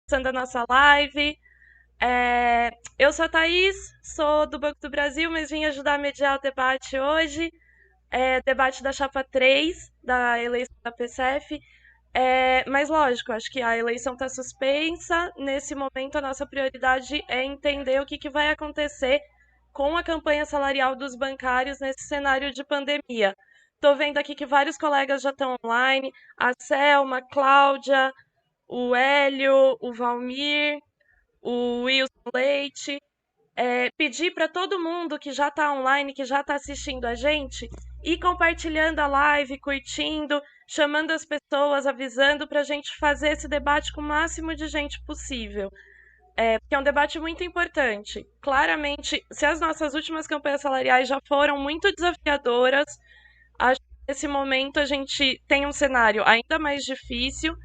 começando a nossa live. Eu sou a Thaís, sou do Banco do Brasil, mas vim ajudar a mediar o debate hoje. Debate da Chapa 3 da eleição da PCF. Mas lógico, acho que a eleição está suspensa. Nesse momento, a nossa prioridade é entender o que vai acontecer com a campanha salarial dos bancários nesse cenário de pandemia. Estou vendo aqui que vários colegas já estão online, a Selma, a Cláudia, o Hélio, o Valmir, o Wilson Leite. Pedir para todo mundo que já está online, que já está assistindo a gente, ir compartilhando a live, curtindo, chamando as pessoas, avisando para a gente fazer esse debate com o máximo de gente possível. Porque é um debate muito importante. Claramente, se as nossas últimas campanhas salariais já foram muito desafiadoras, acho que nesse momento a gente tem um cenário ainda mais difícil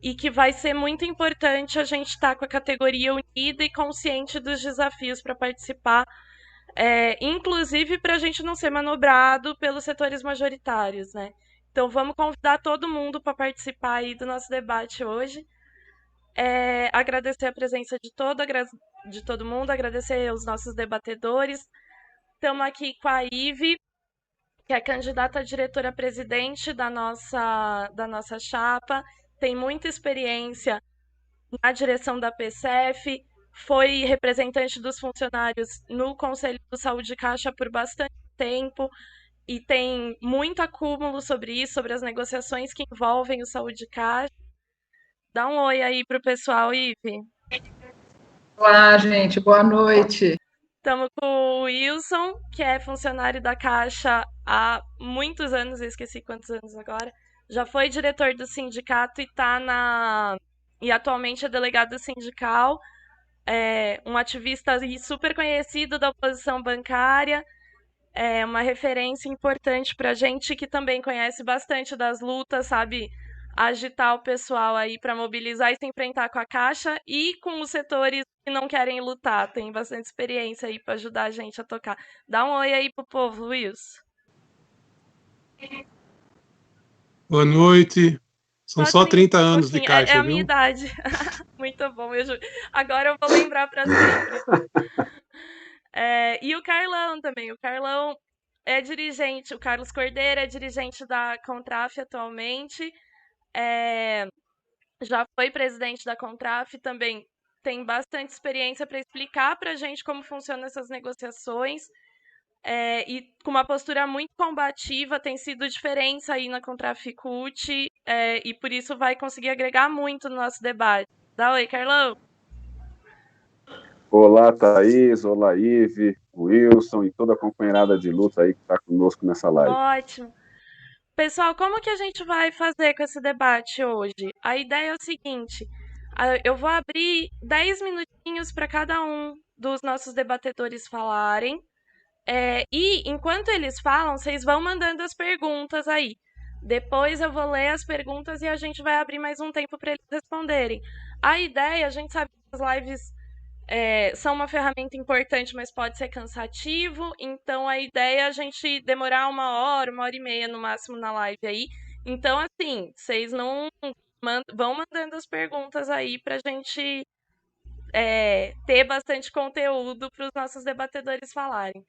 e que vai ser muito importante a gente estar com a categoria unida e consciente dos desafios para participar, inclusive para a gente não ser manobrado pelos setores majoritários, né? Então vamos convidar todo mundo para participar aí do nosso debate hoje. Agradecer a presença de todo mundo, agradecer os nossos debatedores. Estamos aqui com a Ive, que é candidata a diretora-presidente da nossa chapa, tem muita experiência na direção da PCF, foi representante dos funcionários no Conselho do Saúde Caixa por bastante tempo e tem muito acúmulo sobre isso, sobre as negociações que envolvem o Saúde Caixa. Dá um oi aí pro pessoal, Ive. Olá, gente, boa noite. Estamos com o Wilson, que é funcionário da Caixa há muitos anos, eu esqueci quantos anos agora. Já foi diretor do sindicato e atualmente é delegado sindical. Um ativista super conhecido da oposição bancária, uma referência importante para a gente que também conhece bastante das lutas, sabe agitar o pessoal aí para mobilizar e se enfrentar com a Caixa e com os setores que não querem lutar. Tem bastante experiência aí para ajudar a gente a tocar. Dá um oi aí pro povo, Wilson. Boa noite. São só 30 um anos de pouquinho. É Caixa, a minha viu? idade. Muito bom. Agora eu vou lembrar para sempre. E o Carlão também. O Carlão é dirigente, o Carlos Cordeiro é dirigente da Contraf atualmente. Já foi presidente da Contraf, também tem bastante experiência para explicar para a gente como funcionam essas negociações. E com uma postura muito combativa, tem sido diferença aí na Contraficute, e por isso vai conseguir agregar muito no nosso debate. Dá oi, Carlão. Olá, Thaís, olá, Ive, Wilson e toda a companheirada de luta aí que está conosco nessa live. Ótimo. Pessoal, como que a gente vai fazer com esse debate hoje? A ideia é o seguinte: eu vou abrir 10 minutinhos para cada um dos nossos debatedores falarem. E enquanto eles falam, vocês vão mandando as perguntas aí. Depois eu vou ler as perguntas e a gente vai abrir mais um tempo para eles responderem. A ideia, a gente sabe que as lives são uma ferramenta importante, mas pode ser cansativo. Então a ideia é a gente demorar 1 hora e meia no máximo na live aí. Então, assim, vocês não vão mandando as perguntas aí pra gente ter bastante conteúdo para os nossos debatedores falarem.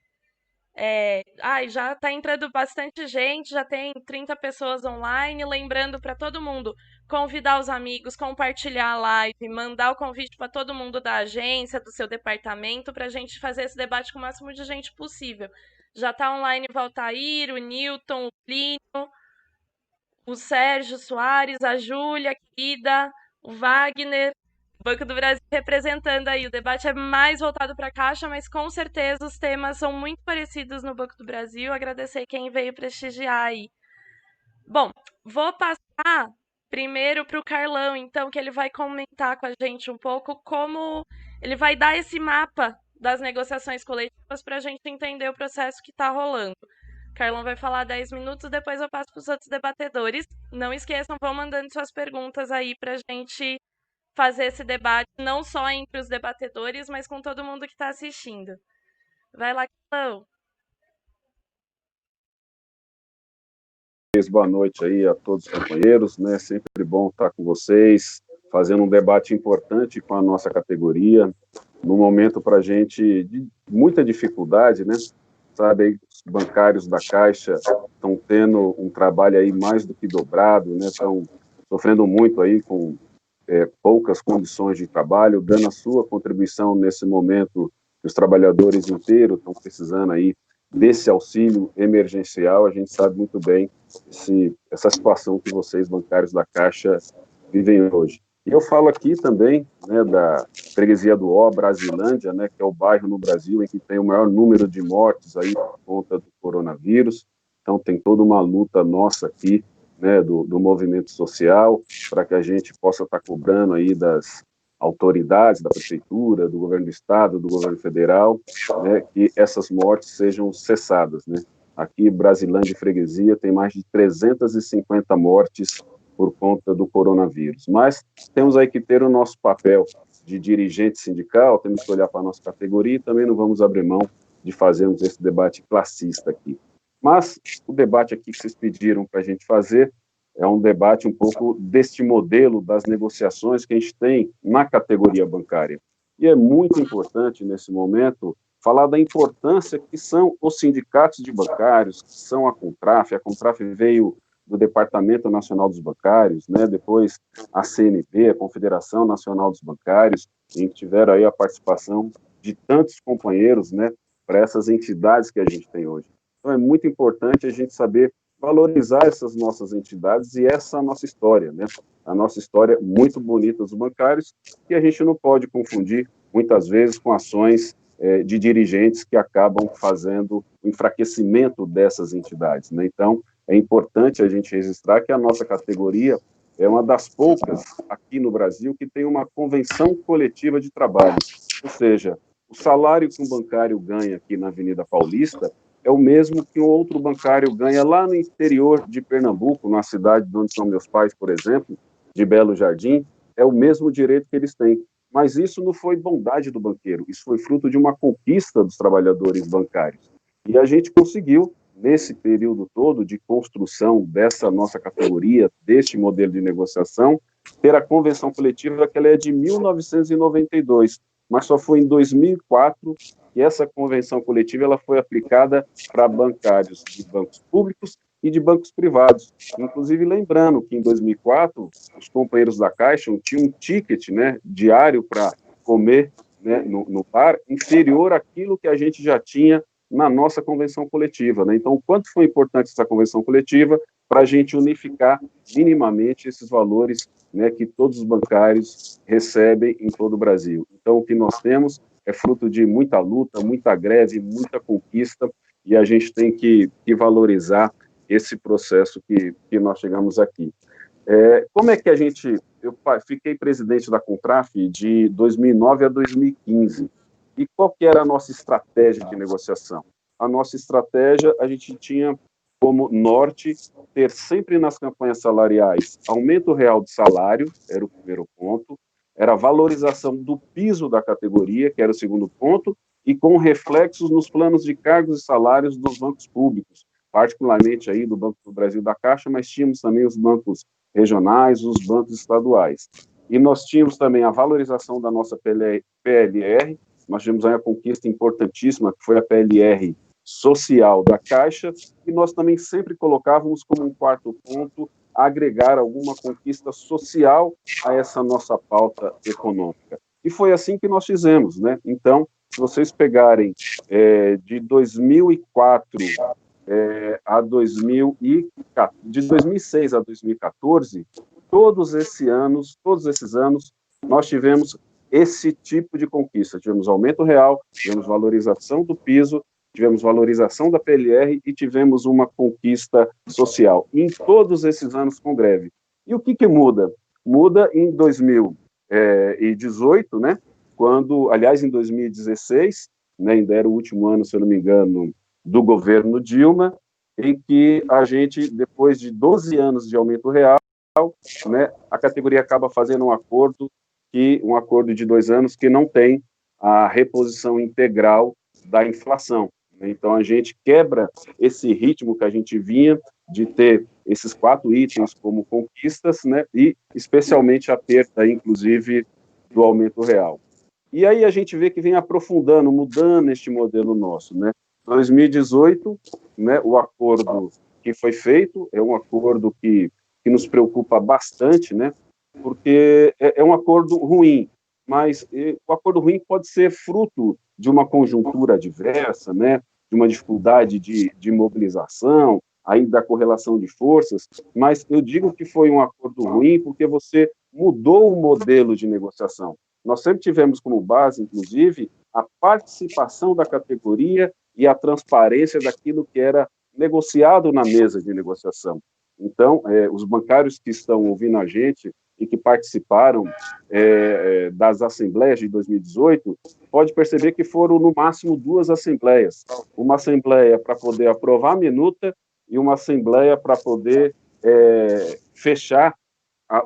Já está entrando bastante gente, já tem 30 pessoas online. Lembrando para todo mundo convidar os amigos, compartilhar a live, mandar o convite para todo mundo da agência, do seu departamento, para a gente fazer esse debate com o máximo de gente possível. Já está online o Valtair, o Newton, o Plínio, o Sérgio Soares, a Júlia, querida, o Wagner. Banco do Brasil representando aí. O debate é mais voltado para a Caixa, mas com certeza os temas são muito parecidos no Banco do Brasil. Agradecer quem veio prestigiar aí. Bom, vou passar primeiro para o Carlão, então, que ele vai comentar com a gente um pouco como ele vai dar esse mapa das negociações coletivas para a gente entender o processo que está rolando. Carlão vai falar 10 minutos, depois eu passo para os outros debatedores. Não esqueçam, vão mandando suas perguntas aí para a gente fazer esse debate não só entre os debatedores, mas com todo mundo que está assistindo. Vai lá, Carlão. Boa noite aí a todos os companheiros, né? Sempre bom estar com vocês, fazendo um debate importante com a nossa categoria, num momento para a gente de muita dificuldade, né? Sabe, aí, os bancários da Caixa estão tendo um trabalho aí mais do que dobrado, né? Estão sofrendo muito aí com poucas condições de trabalho, dando a sua contribuição nesse momento que os trabalhadores inteiros estão precisando aí desse auxílio emergencial. A gente sabe muito bem essa situação que vocês, bancários da Caixa, vivem hoje. E eu falo aqui também, né, da freguesia do Ó, Brasilândia, né, que é o bairro no Brasil em que tem o maior número de mortes aí por conta do coronavírus. Então tem toda uma luta nossa aqui, né, do movimento social, para que a gente possa estar cobrando aí das autoridades, da prefeitura, do governo do estado, do governo federal, né, que essas mortes sejam cessadas, né. Aqui, Brasilândia e Freguesia tem mais de 350 mortes por conta do coronavírus. Mas temos aí que ter o nosso papel de dirigente sindical, temos que olhar para a nossa categoria e também não vamos abrir mão de fazermos esse debate classista aqui. Mas o debate aqui que vocês pediram para a gente fazer é um debate um pouco deste modelo das negociações que a gente tem na categoria bancária. E é muito importante, nesse momento, falar da importância que são os sindicatos de bancários, que são a Contraf. A Contraf veio do Departamento Nacional dos Bancários, né? Depois a CNB, a Confederação Nacional dos Bancários, em que tiveram aí a participação de tantos companheiros, né, para essas entidades que a gente tem hoje. Então é muito importante a gente saber valorizar essas nossas entidades e essa nossa história, né? A nossa história muito bonita dos bancários, que a gente não pode confundir, muitas vezes, com ações de dirigentes que acabam fazendo o enfraquecimento dessas entidades, né? Então, é importante a gente registrar que a nossa categoria é uma das poucas aqui no Brasil que tem uma convenção coletiva de trabalho. Ou seja, o salário que um bancário ganha aqui na Avenida Paulista é o mesmo que um outro bancário ganha lá no interior de Pernambuco, na cidade de onde são meus pais, por exemplo, de Belo Jardim, é o mesmo direito que eles têm. Mas isso não foi bondade do banqueiro, isso foi fruto de uma conquista dos trabalhadores bancários. E a gente conseguiu, nesse período todo de construção dessa nossa categoria, deste modelo de negociação, ter a convenção coletiva que ela é de 1992, mas só foi em 2004 que essa convenção coletiva ela foi aplicada para bancários de bancos públicos e de bancos privados. Inclusive, lembrando que em 2004, os companheiros da Caixa tinham um ticket, né, diário para comer, né, no bar, inferior àquilo que a gente já tinha na nossa convenção coletiva, né? Então, o quanto foi importante essa convenção coletiva para a gente unificar minimamente esses valores, né, que todos os bancários recebem em todo o Brasil. Então, o que nós temos é fruto de muita luta, muita greve, muita conquista, e a gente tem que valorizar esse processo que nós chegamos aqui. Como é que a gente... Eu fiquei presidente da Contraf de 2009 a 2015. E qual que era a nossa estratégia de negociação? A nossa estratégia, a gente tinha como norte ter sempre nas campanhas salariais aumento real de salário, era o primeiro ponto, era a valorização do piso da categoria, que era o segundo ponto, e com reflexos nos planos de cargos e salários dos bancos públicos, particularmente aí do Banco do Brasil da Caixa, mas tínhamos também os bancos regionais, os bancos estaduais. E nós tínhamos também a valorização da nossa PLR, nós tivemos aí a conquista importantíssima, que foi a PLR social da Caixa, e nós também sempre colocávamos como um quarto ponto agregar alguma conquista social a essa nossa pauta econômica. E foi assim que nós fizemos, né? Então, se vocês pegarem de 2004 a 2014, de 2006 a 2014, todos esses anos, nós tivemos esse tipo de conquista. Tivemos aumento real, tivemos valorização do piso, tivemos valorização da PLR e tivemos uma conquista social. Em todos esses anos com greve. E o que muda? Muda em 2018, né? Quando, aliás, em 2016, né, ainda era o último ano, se eu não me engano, do governo Dilma, em que a gente, depois de 12 anos de aumento real, né, a categoria acaba fazendo um acordo de 2 anos que não tem a reposição integral da inflação. Então, a gente quebra esse ritmo que a gente vinha de ter esses 4 itens como conquistas, né, e especialmente a perda, inclusive, do aumento real. E aí a gente vê que vem aprofundando, mudando este modelo nosso, né? 2018, né, o acordo que foi feito é um acordo que nos preocupa bastante, né? Porque é um acordo ruim, mas o acordo ruim pode ser fruto de uma conjuntura adversa, né? De uma dificuldade de mobilização, aí da correlação de forças, mas eu digo que foi um acordo ruim porque você mudou o modelo de negociação. Nós sempre tivemos como base, inclusive, a participação da categoria e a transparência daquilo que era negociado na mesa de negociação. Então, os bancários que estão ouvindo a gente e que participaram das assembleias de 2018, pode perceber que foram, no máximo, 2 assembleias. Uma assembleia para poder aprovar a minuta e uma assembleia para poder fechar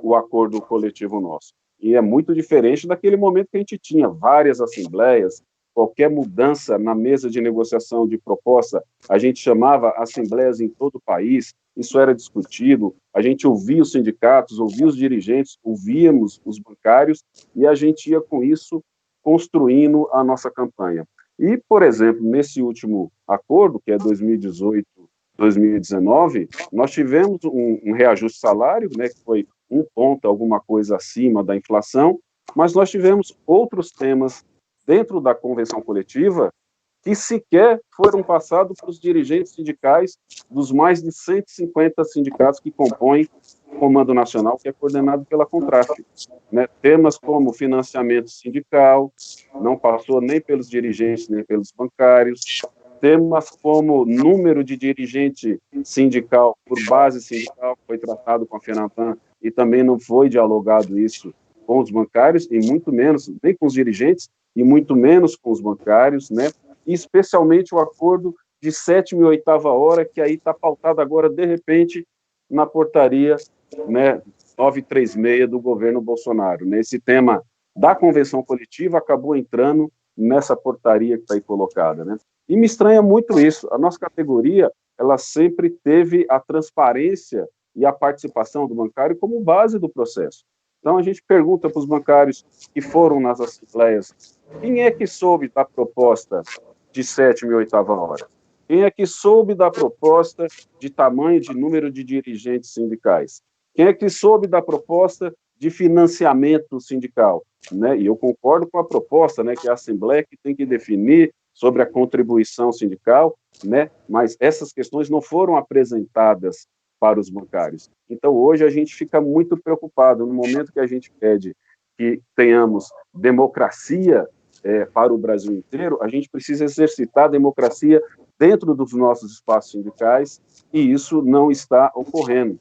o acordo coletivo nosso. E é muito diferente daquele momento que a gente tinha várias assembleias, qualquer mudança na mesa de negociação de proposta, a gente chamava assembleias em todo o país, isso era discutido, a gente ouvia os sindicatos, ouvia os dirigentes, ouvíamos os bancários, e a gente ia com isso construindo a nossa campanha. E, por exemplo, nesse último acordo, que é 2018-2019, nós tivemos um reajuste salário, né, que foi 1 ponto, alguma coisa acima da inflação, mas nós tivemos outros temas dentro da convenção coletiva que sequer foram passados para os dirigentes sindicais dos mais de 150 sindicatos que compõem o Comando Nacional, que é coordenado pela Contrafe. Né? Temas como financiamento sindical, não passou nem pelos dirigentes, nem pelos bancários. Temas como número de dirigente sindical por base sindical, foi tratado com a FENATAN e também não foi dialogado isso com os bancários, e muito menos, nem com os dirigentes, e muito menos com os bancários, né? E especialmente o acordo de 7ª e 8ª hora, que aí está pautado agora, de repente, na portaria, né, 936 do governo Bolsonaro. Né? Esse tema da convenção coletiva acabou entrando nessa portaria que está aí colocada, né? E me estranha muito isso. A nossa categoria, ela sempre teve a transparência e a participação do bancário como base do processo. Então, a gente pergunta para os bancários que foram nas assembleias, quem é que soube da proposta de 7ª e 8ª hora? Quem é que soube da proposta de tamanho de número de dirigentes sindicais? Quem é que soube da proposta de financiamento sindical? Né? E eu concordo com a proposta, né, que é a Assembleia que tem que definir sobre a contribuição sindical, né? Mas essas questões não foram apresentadas para os bancários. Então, hoje, a gente fica muito preocupado, no momento que a gente pede que tenhamos democracia para o Brasil inteiro, a gente precisa exercitar a democracia dentro dos nossos espaços sindicais, e isso não está ocorrendo.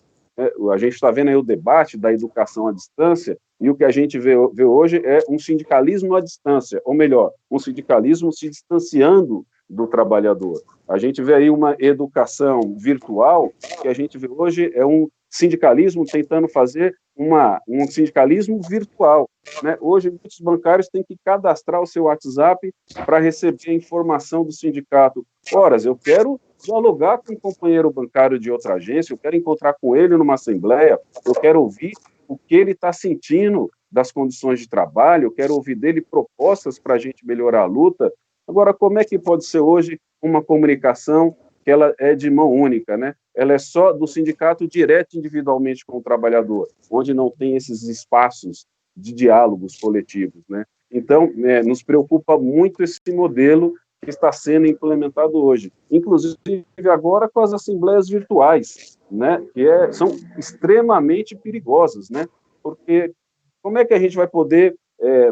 A gente está vendo aí o debate da educação à distância, e o que a gente vê hoje é um sindicalismo à distância, ou melhor, um sindicalismo se distanciando do trabalhador. A gente vê aí uma educação virtual, que a gente vê hoje é um sindicalismo tentando fazer um sindicalismo virtual. Né? Hoje, muitos bancários têm que cadastrar o seu WhatsApp para receber a informação do sindicato. Ora, eu quero dialogar com um companheiro bancário de outra agência, eu quero encontrar com ele numa assembleia, eu quero ouvir o que ele está sentindo das condições de trabalho, eu quero ouvir dele propostas para a gente melhorar a luta. Agora, como é que pode ser hoje uma comunicação que ela é de mão única, né? Ela é só do sindicato direto individualmente com o trabalhador, onde não tem esses espaços de diálogos coletivos, né? Então, nos preocupa muito esse modelo que está sendo implementado hoje, inclusive agora com as assembleias virtuais, né? Que são extremamente perigosas, né? Porque como é que a gente vai poder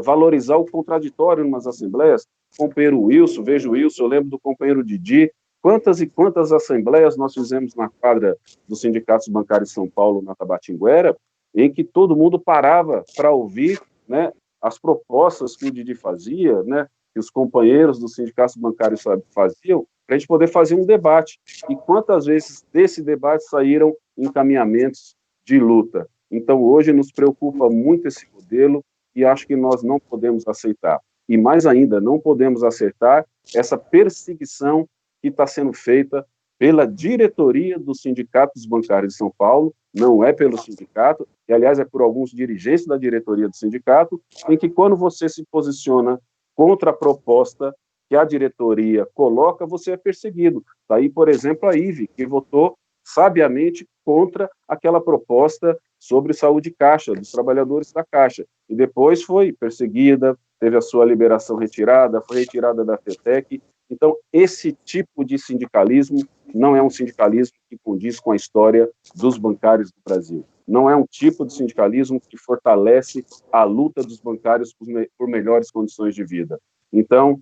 valorizar o contraditório em umas assembleias? O companheiro Wilson, vejo o Wilson, eu lembro do companheiro Didi, quantas e quantas assembleias nós fizemos na quadra dos sindicatos bancários de São Paulo, na Tabatinguera, em que todo mundo parava para ouvir, né, as propostas que o Didi fazia, né, que os companheiros dos sindicatos bancários faziam, para a gente poder fazer um debate. E quantas vezes desse debate saíram encaminhamentos de luta. Então, hoje nos preocupa muito esse modelo e acho que nós não podemos aceitar. E mais ainda, não podemos aceitar essa perseguição que está sendo feita pela diretoria dos sindicatos bancários de São Paulo, não é pelo sindicato, e, aliás, é por alguns dirigentes da diretoria do sindicato, em que, quando você se posiciona contra a proposta que a diretoria coloca, você é perseguido. Daí, por exemplo, a IVE, que votou sabiamente contra aquela proposta sobre saúde Caixa, dos trabalhadores da Caixa, e depois foi perseguida, teve a sua liberação retirada, foi retirada da FETEC. Então, esse tipo de sindicalismo não é um sindicalismo que condiz com a história dos bancários do Brasil. Não é um tipo de sindicalismo que fortalece a luta dos bancários por melhores condições de vida. Então,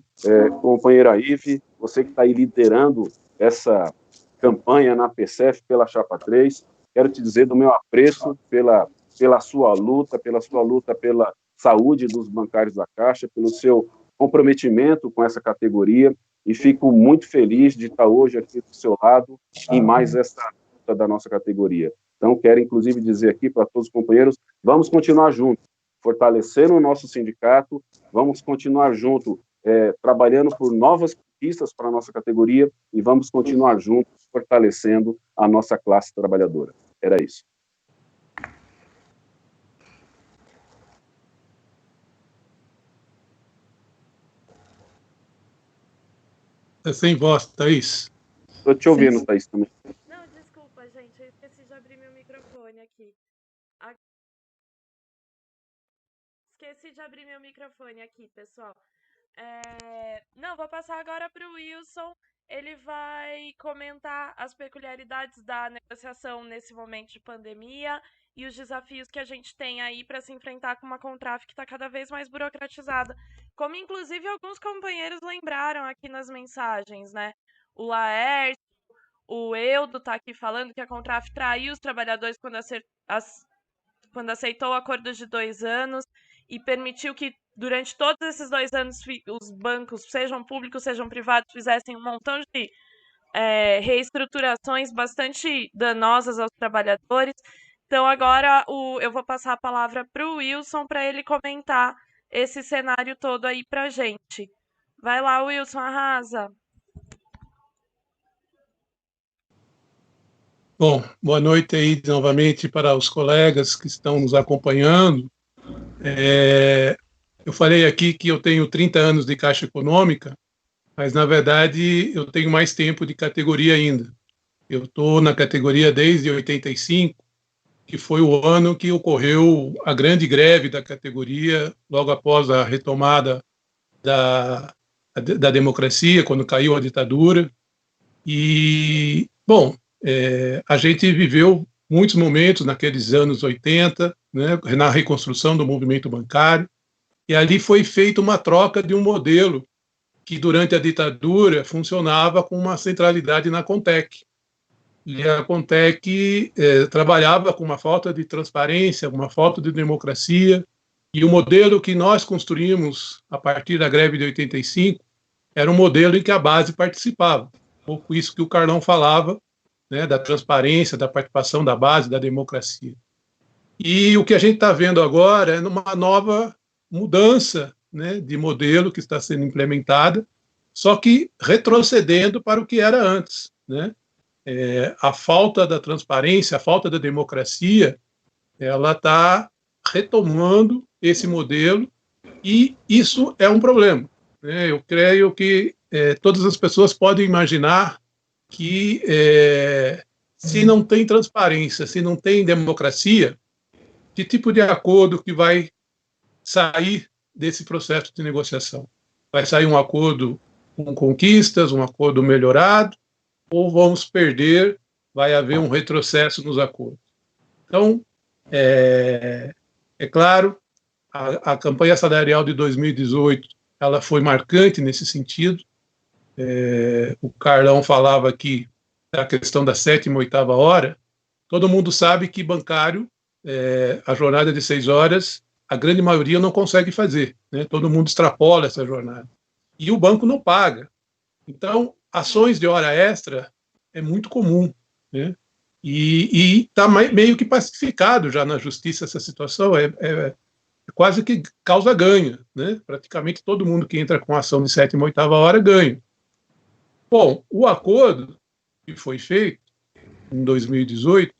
companheira Ive, você que está aí liderando essa campanha na PCF pela Chapa 3, quero te dizer do meu apreço pela sua luta pela saúde dos bancários da Caixa, pelo seu comprometimento com essa categoria, e fico muito feliz de estar hoje aqui do seu lado em mais essa luta da nossa categoria. Então, quero inclusive dizer aqui para todos os companheiros, vamos continuar juntos, fortalecendo o nosso sindicato, vamos continuar juntos, trabalhando por novas conquistas para a nossa categoria, e vamos continuar juntos, fortalecendo a nossa classe trabalhadora. Era isso. É sem voz, Thaís. Estou te ouvindo, Thaís, também. Não, desculpa, gente, eu esqueci de abrir meu microfone aqui. Esqueci de abrir meu microfone aqui, pessoal. Não, vou passar agora para o Wilson. Ele vai comentar as peculiaridades da negociação nesse momento de pandemia e os desafios que a gente tem aí para se enfrentar com uma Contraf que está cada vez mais burocratizada. Como, inclusive, alguns companheiros lembraram aqui nas mensagens, né? O Laércio, o Eudo tá aqui falando que a Contraf traiu os trabalhadores quando aceitou o acordo de 2 anos e permitiu que, durante todos esses 2 anos, os bancos, sejam públicos, sejam privados, fizessem um montão de reestruturações bastante danosas aos trabalhadores. Então, agora eu vou passar a palavra para o Wilson para ele comentar esse cenário todo aí para a gente. Vai lá, Wilson, arrasa. Bom, boa noite aí novamente para os colegas que estão nos acompanhando. Eu falei aqui que eu tenho 30 anos de Caixa Econômica, mas, na verdade, eu tenho mais tempo de categoria ainda. Eu estou na categoria desde 85, que foi o ano que ocorreu a grande greve da categoria, logo após a retomada da democracia, quando caiu a ditadura. E, bom, a gente viveu muitos momentos naqueles anos 80, né, na reconstrução do movimento bancário, e ali foi feita uma troca de um modelo que, durante a ditadura, funcionava com uma centralidade na Contec. E a Contec trabalhava com uma falta de transparência, uma falta de democracia, e o modelo que nós construímos a partir da greve de 85 era um modelo em que a base participava. Um pouco isso que o Carlão falava, né, da transparência, da participação da base, da democracia. E o que a gente está vendo agora é uma nova mudança, né, de modelo que está sendo implementada, só que retrocedendo para o que era antes, né? A falta da transparência, a falta da democracia, ela está retomando esse modelo, e isso é um problema, né? Eu creio que todas as pessoas podem imaginar que se não tem transparência, se não tem democracia, que tipo de acordo que vai sair desse processo de negociação? Vai sair um acordo com conquistas, um acordo melhorado, ou vamos perder, vai haver um retrocesso nos acordos? Então, é claro, a campanha salarial de 2018 ela foi marcante nesse sentido. O Carlão falava aqui da questão da 7ª e 8ª hora. Todo mundo sabe que bancário, a jornada de 6 horas, a grande maioria não consegue fazer, né? Todo mundo extrapola essa jornada. E o banco não paga. Então, ações de hora extra é muito comum, né? E está meio que pacificado já na justiça essa situação, quase que causa ganho, né? Praticamente todo mundo que entra com ação de 7ª e 8ª hora ganha. Bom, o acordo que foi feito em 2018,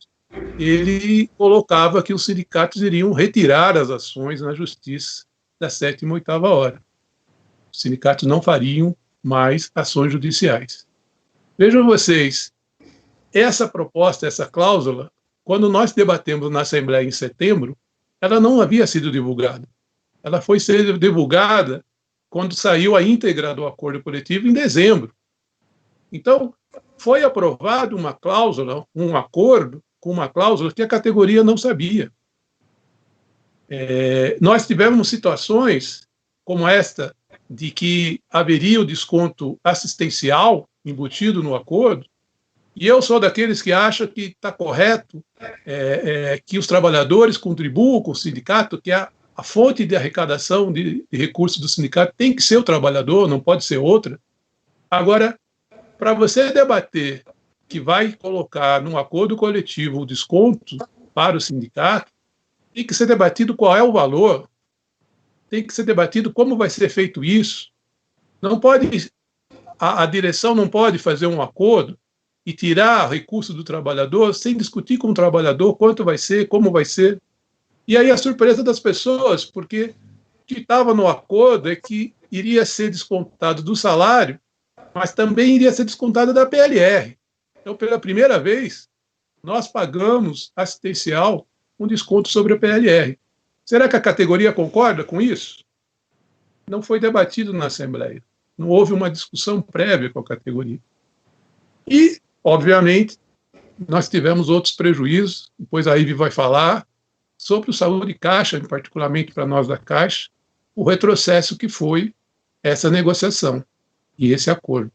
ele colocava que os sindicatos iriam retirar as ações na justiça da 7ª e 8ª hora. Os sindicatos não fariam mais ações judiciais. Vejam vocês, essa proposta, essa cláusula, quando nós debatemos na Assembleia em setembro, ela não havia sido divulgada. Ela foi ser divulgada quando saiu a íntegra do acordo coletivo em dezembro. Então, foi aprovado uma cláusula, um acordo com uma cláusula que a categoria não sabia. Nós tivemos situações como esta, de que haveria o desconto assistencial embutido no acordo, e eu sou daqueles que acham que está correto que os trabalhadores contribuam com o sindicato, que a fonte de arrecadação de recursos do sindicato tem que ser o trabalhador, não pode ser outra. Agora, para você debater que vai colocar num acordo coletivo o desconto para o sindicato, tem que ser debatido qual é o valor, tem que ser debatido como vai ser feito isso. Não pode, a direção não pode fazer um acordo e tirar recursos do trabalhador sem discutir com o trabalhador quanto vai ser, como vai ser. E aí a surpresa das pessoas, porque o que estava no acordo é que iria ser descontado do salário, mas também iria ser descontado da PLR. Então, pela primeira vez, nós pagamos assistencial um desconto sobre a PLR. Será que a categoria concorda com isso? Não foi debatido na Assembleia. Não houve uma discussão prévia com a categoria. E, obviamente, nós tivemos outros prejuízos, depois a Ive vai falar, sobre o Saúde Caixa, particularmente para nós da Caixa, o retrocesso que foi essa negociação e esse acordo.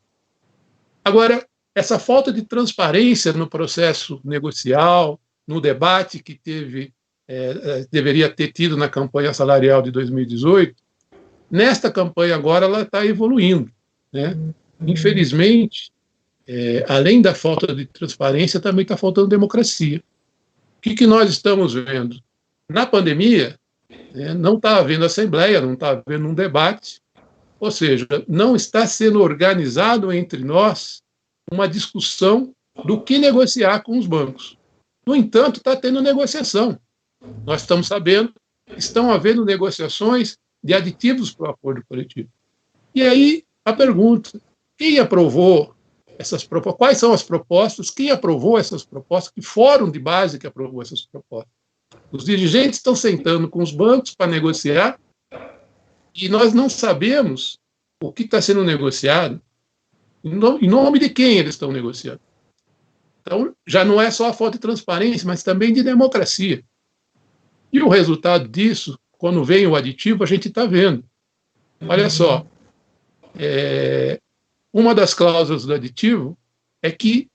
Agora, essa falta de transparência no processo negocial, no debate que deveria ter tido na campanha salarial de 2018, nesta campanha agora ela está evoluindo, né? Infelizmente, além da falta de transparência, também está faltando democracia. O que nós estamos vendo? Na pandemia, não está havendo assembleia, não está havendo um debate, ou seja, não está sendo organizado entre nós uma discussão do que negociar com os bancos. No entanto, está tendo negociação. Nós estamos sabendo que estão havendo negociações de aditivos para o acordo coletivo. E aí, a pergunta, quem aprovou essas propostas? Quais são as propostas? Quem aprovou essas propostas? Que fórum de base que aprovou essas propostas? Os dirigentes estão sentando com os bancos para negociar e nós não sabemos o que está sendo negociado, em nome de quem eles estão negociando. Então, já não é só a falta de transparência, mas também de democracia. E o resultado disso, quando vem o aditivo, a gente está vendo. Olha só, uma das cláusulas do aditivo é que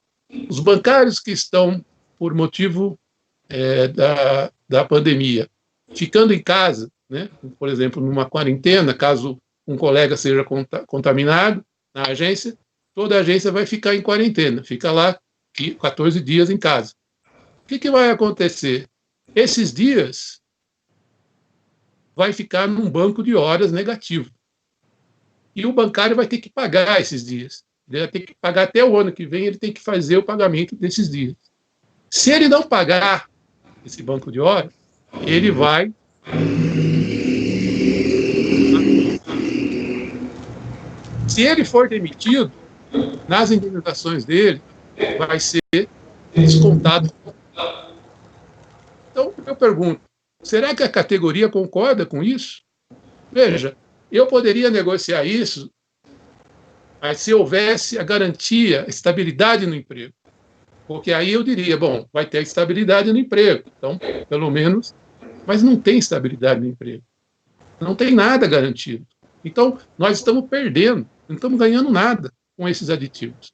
os bancários que estão, por motivo da pandemia, ficando em casa, né, por exemplo, numa quarentena, caso um colega seja contaminado na agência, toda a agência vai ficar em quarentena, fica lá 14 dias em casa. O que vai acontecer? Esses dias vai ficar num banco de horas negativo. E o bancário vai ter que pagar esses dias. Ele vai ter que pagar até o ano que vem, ele tem que fazer o pagamento desses dias. Se ele não pagar esse banco de horas, ele vai... Se ele for demitido, nas indenizações dele, vai ser descontado. Então, eu pergunto, será que a categoria concorda com isso? Veja, eu poderia negociar isso, mas se houvesse a garantia, a estabilidade no emprego. Porque aí eu diria, bom, vai ter estabilidade no emprego. Então, pelo menos, mas não tem estabilidade no emprego. Não tem nada garantido. Então, nós estamos perdendo, não estamos ganhando nada com esses aditivos.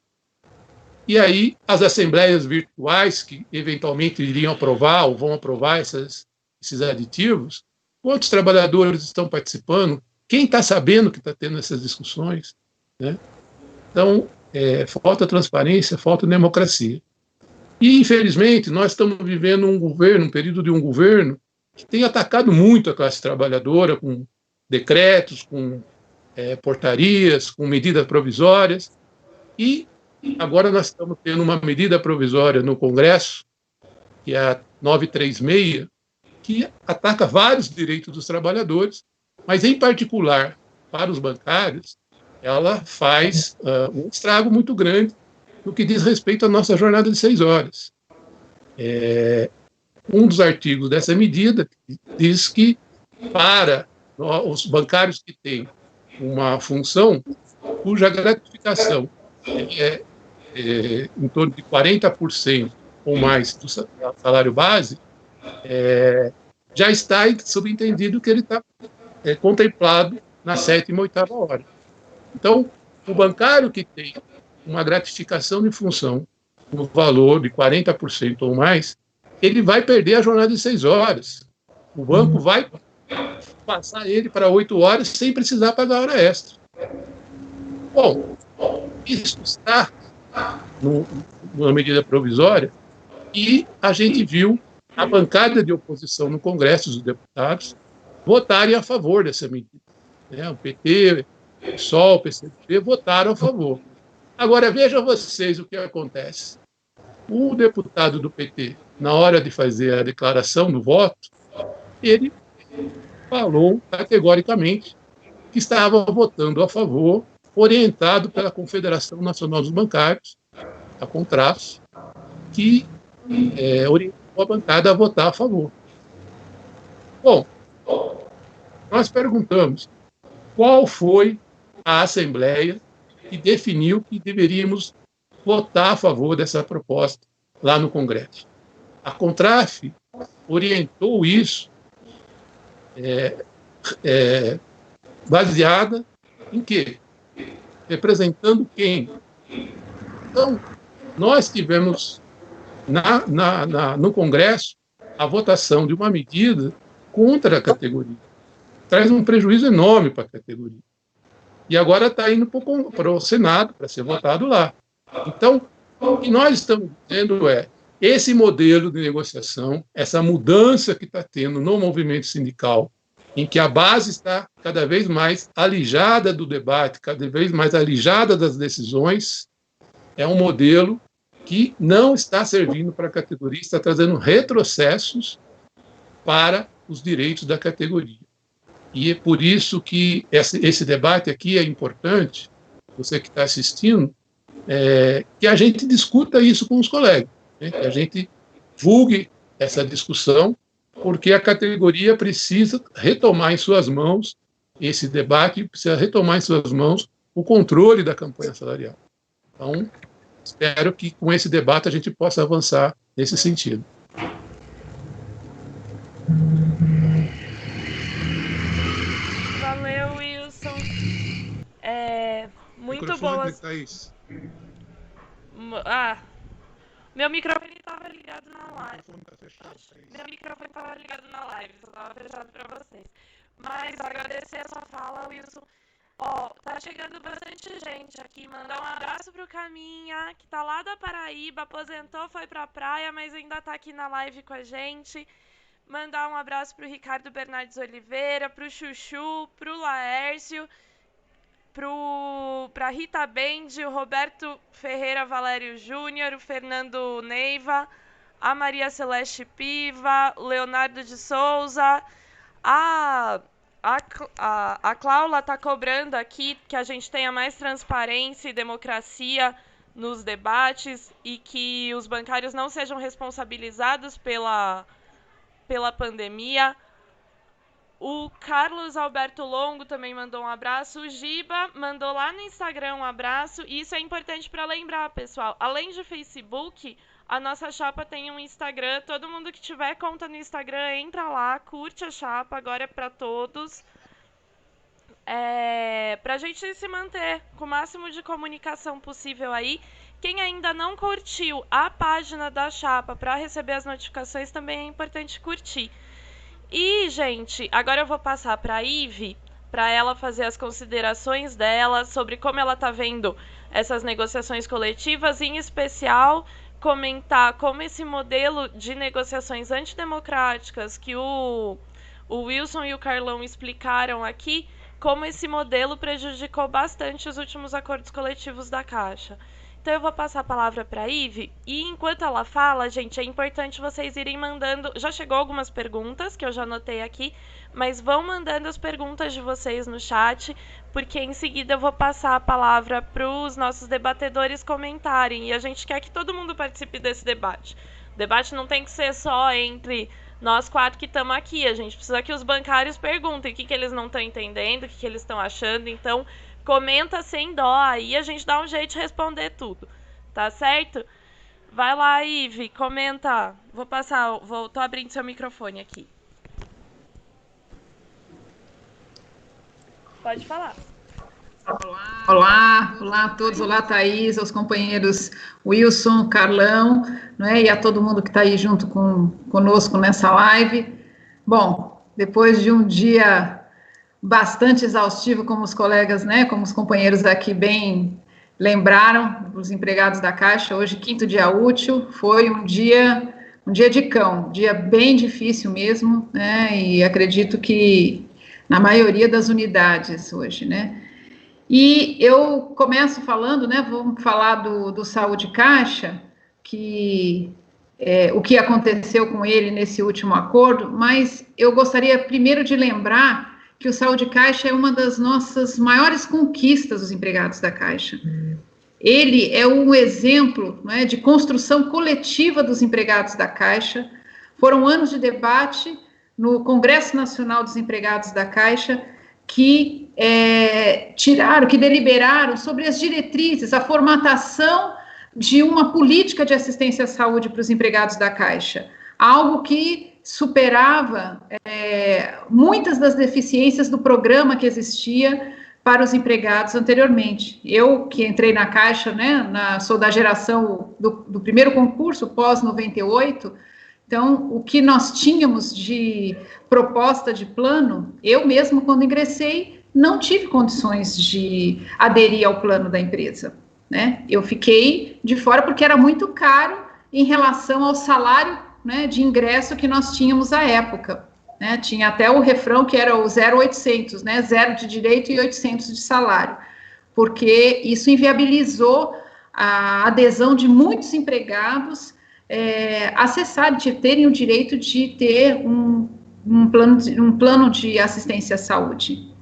E aí, as assembleias virtuais, que eventualmente iriam aprovar ou vão aprovar esses aditivos, quantos trabalhadores estão participando? Quem está sabendo que está tendo essas discussões? Né? Então, falta transparência, falta democracia. E, infelizmente, nós estamos vivendo um período de um governo que tem atacado muito a classe trabalhadora com decretos, com portarias, com medidas provisórias, e agora nós estamos tendo uma medida provisória no Congresso, que é a 936, que ataca vários direitos dos trabalhadores, mas, em particular, para os bancários, ela faz um estrago muito grande no que diz respeito à nossa jornada de 6 horas. Um dos artigos dessa medida diz que, para os bancários que têm uma função cuja gratificação é em torno de 40% ou mais do salário base, já está subentendido que ele está contemplado na 7ª e 8ª hora. Então, o bancário que tem uma gratificação de função no valor de 40% ou mais, ele vai perder a jornada de 6 horas. O banco vai passar ele para 8 horas sem precisar pagar hora extra. Bom, isso está numa medida provisória e a gente viu a bancada de oposição no Congresso dos Deputados votarem a favor dessa medida. O PT, o PSOL, o PCdoB votaram a favor. Agora, vejam vocês o que acontece. O deputado do PT, na hora de fazer a declaração do voto, ele falou categoricamente que estava votando a favor, orientado pela Confederação Nacional dos Bancários, a CONTRAS, que orientou a bancada a votar a favor. Bom, nós perguntamos qual foi a Assembleia que definiu que deveríamos votar a favor dessa proposta lá no Congresso. A CONTRAF orientou isso baseada em quê? Representando quem? Então, nós tivemos no Congresso a votação de uma medida contra a categoria. Traz um prejuízo enorme para a categoria. E agora está indo para o Senado para ser votado lá. Então, o que nós estamos dizendo esse modelo de negociação, essa mudança que está tendo no movimento sindical, em que a base está cada vez mais alijada do debate, cada vez mais alijada das decisões, é um modelo que não está servindo para a categoria, está trazendo retrocessos para os direitos da categoria. E é por isso que esse debate aqui é importante, você que está assistindo, que a gente discuta isso com os colegas, que a gente divulgue essa discussão, porque a categoria precisa retomar em suas mãos esse debate, precisa retomar em suas mãos o controle da campanha salarial. Então, espero que com esse debate a gente possa avançar nesse sentido. Valeu, Wilson. Muito boas. Meu microfone estava ligado na live. Meu microfone estava ligado na live, só estava fechado para vocês. Mas agradecer a sua fala, Wilson. Tá chegando bastante gente aqui. Mandar um abraço pro Caminha, que tá lá da Paraíba, aposentou, foi pra praia, mas ainda tá aqui na live com a gente. Mandar um abraço pro Ricardo Bernardes Oliveira, pro Chuchu, pro Laércio, pra Rita Bendi, o Roberto Ferreira Valério Júnior, o Fernando Neiva, a Maria Celeste Piva, o Leonardo de Souza, a Cláudia está cobrando aqui que a gente tenha mais transparência e democracia nos debates e que os bancários não sejam responsabilizados pela pandemia. O Carlos Alberto Longo também mandou um abraço. O Giba mandou lá no Instagram um abraço. E isso é importante para lembrar, pessoal. Além de Facebook, a nossa chapa tem um Instagram. Todo mundo que tiver conta no Instagram, entra lá, curte a chapa. Agora é para todos. Pra gente se manter com o máximo de comunicação possível aí. Quem ainda não curtiu a página da chapa para receber as notificações, também é importante curtir. E, gente, agora eu vou passar para a Ive, para ela fazer as considerações dela sobre como ela está vendo essas negociações coletivas, em especial comentar como esse modelo de negociações antidemocráticas que o Wilson e o Carlão explicaram aqui, como esse modelo prejudicou bastante os últimos acordos coletivos da Caixa. Então eu vou passar a palavra para a Ive, e enquanto ela fala, gente, é importante vocês irem mandando... Já chegou algumas perguntas, que eu já anotei aqui, mas vão mandando as perguntas de vocês no chat, porque em seguida eu vou passar a palavra para os nossos debatedores comentarem, e a gente quer que todo mundo participe desse debate. O debate não tem que ser só entre nós 4 que estamos aqui, a gente precisa que os bancários perguntem o que eles não estão entendendo, o que eles estão achando, então... Comenta sem dó, aí a gente dá um jeito de responder tudo, tá certo? Vai lá, Ive, comenta. Tô abrindo seu microfone aqui. Pode falar. Olá a todos, olá Thaís, aos companheiros Wilson, Carlão, né, e a todo mundo que está aí junto conosco nessa live. Bom, depois de um dia bastante exaustivo, como os colegas, né, como os companheiros aqui bem lembraram, os empregados da Caixa, hoje, 5º dia útil, foi um dia de cão, um dia bem difícil mesmo, né, e acredito que na maioria das unidades hoje, né. E eu começo falando, né, vamos falar do Saúde Caixa, que o que aconteceu com ele nesse último acordo, mas eu gostaria primeiro de lembrar que o Saúde Caixa é uma das nossas maiores conquistas dos empregados da Caixa. Ele é um exemplo, né, de construção coletiva dos empregados da Caixa. Foram anos de debate no Congresso Nacional dos Empregados da Caixa que deliberaram sobre as diretrizes, a formatação de uma política de assistência à saúde para os empregados da Caixa. Algo que superava muitas das deficiências do programa que existia para os empregados anteriormente. Eu, que entrei na Caixa, né, sou da geração do primeiro concurso, pós-98, então, o que nós tínhamos de proposta de plano, eu mesmo, quando ingressei, não tive condições de aderir ao plano da empresa, né? Eu fiquei de fora porque era muito caro em relação ao salário, né, de ingresso que nós tínhamos à época, né, tinha até o refrão que era o 0,800, né, 0 de direito e 800 de salário, porque isso inviabilizou a adesão de muitos empregados acessarem, de terem o direito de ter um plano de assistência à saúde.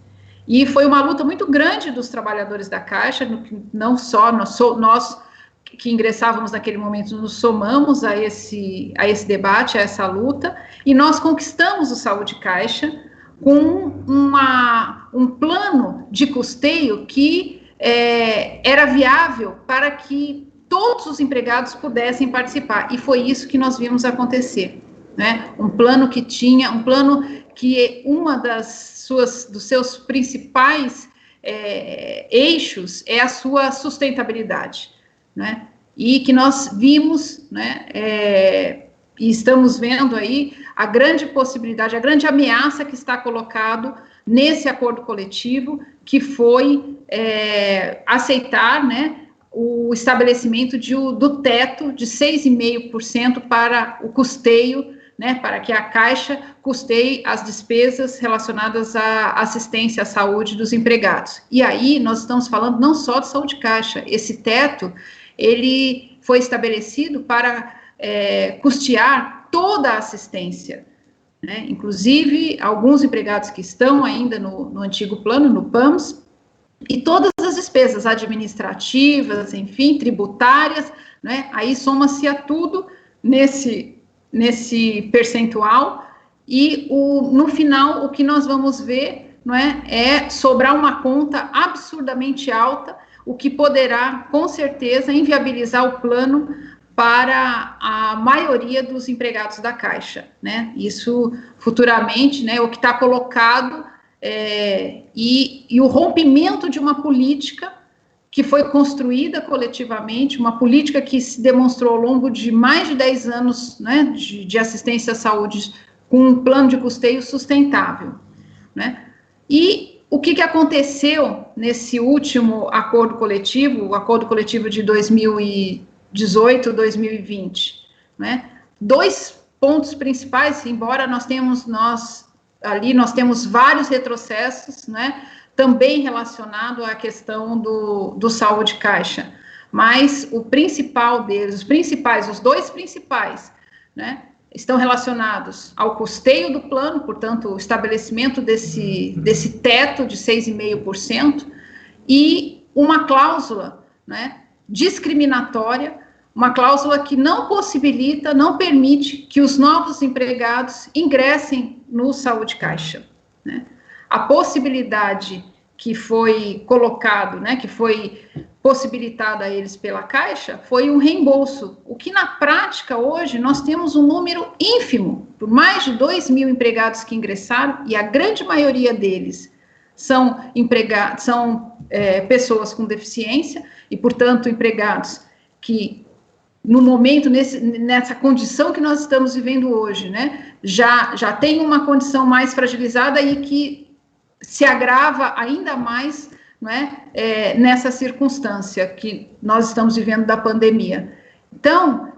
E foi uma luta muito grande dos trabalhadores da Caixa, não só nós que ingressávamos naquele momento, nos somamos a esse debate, a essa luta, e nós conquistamos o Saúde Caixa com um plano de custeio que era viável para que todos os empregados pudessem participar, e foi isso que nós vimos acontecer, né? Um plano que uma dos seus principais eixos é a sua sustentabilidade, né? E que nós vimos, né, e estamos vendo aí a grande possibilidade, a grande ameaça que está colocado nesse acordo coletivo, que foi aceitar, né, o estabelecimento do teto de 6,5% para o custeio, né, para que a Caixa custeie as despesas relacionadas à assistência à saúde dos empregados. E aí nós estamos falando não só de Saúde Caixa, esse teto, ele foi estabelecido para custear toda a assistência, né, inclusive alguns empregados que estão ainda no antigo plano, no PAMS, e todas as despesas administrativas, enfim, tributárias, né, aí soma-se a tudo nesse percentual, e no final o que nós vamos ver, não é sobrar uma conta absurdamente alta, o que poderá, com certeza, inviabilizar o plano para a maioria dos empregados da Caixa, né? Isso futuramente, né, o que está colocado, e o rompimento de uma política que foi construída coletivamente, uma política que se demonstrou ao longo de mais de 10 anos, né, de assistência à saúde, com um plano de custeio sustentável, né? E o que aconteceu nesse último acordo coletivo, o acordo coletivo de 2018, 2020, né? 2 pontos principais, embora nós temos vários retrocessos, né, também relacionado à questão do Saúde Caixa, mas o principal deles, os dois principais, né, estão relacionados ao custeio do plano, portanto, o estabelecimento desse teto de 6,5%, e uma cláusula, né, discriminatória, uma cláusula que não possibilita, não permite que os novos empregados ingressem no Saúde Caixa, né? A possibilidade que foi colocado, né, que foi possibilitada a eles pela Caixa, foi um reembolso, o que na prática hoje nós temos um número ínfimo, por mais de 2.000 empregados que ingressaram, e a grande maioria deles são empregados, pessoas com deficiência, e portanto empregados que no momento, nessa condição que nós estamos vivendo hoje, né, já tem uma condição mais fragilizada e que se agrava ainda mais, né, nessa circunstância que nós estamos vivendo da pandemia. Então,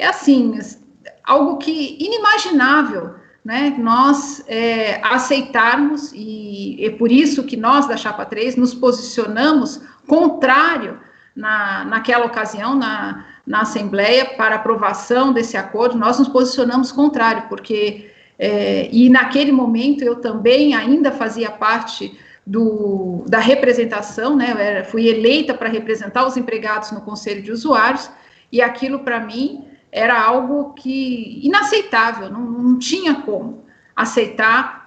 assim, algo que inimaginável, né, nós aceitarmos, e é por isso que nós da Chapa 3 nos posicionamos contrário naquela ocasião, na Assembleia, para aprovação desse acordo. Nós nos posicionamos contrário, porque, e naquele momento eu também ainda fazia parte da representação, né, fui eleita para representar os empregados no Conselho de Usuários, e aquilo para mim era algo que inaceitável, não tinha como aceitar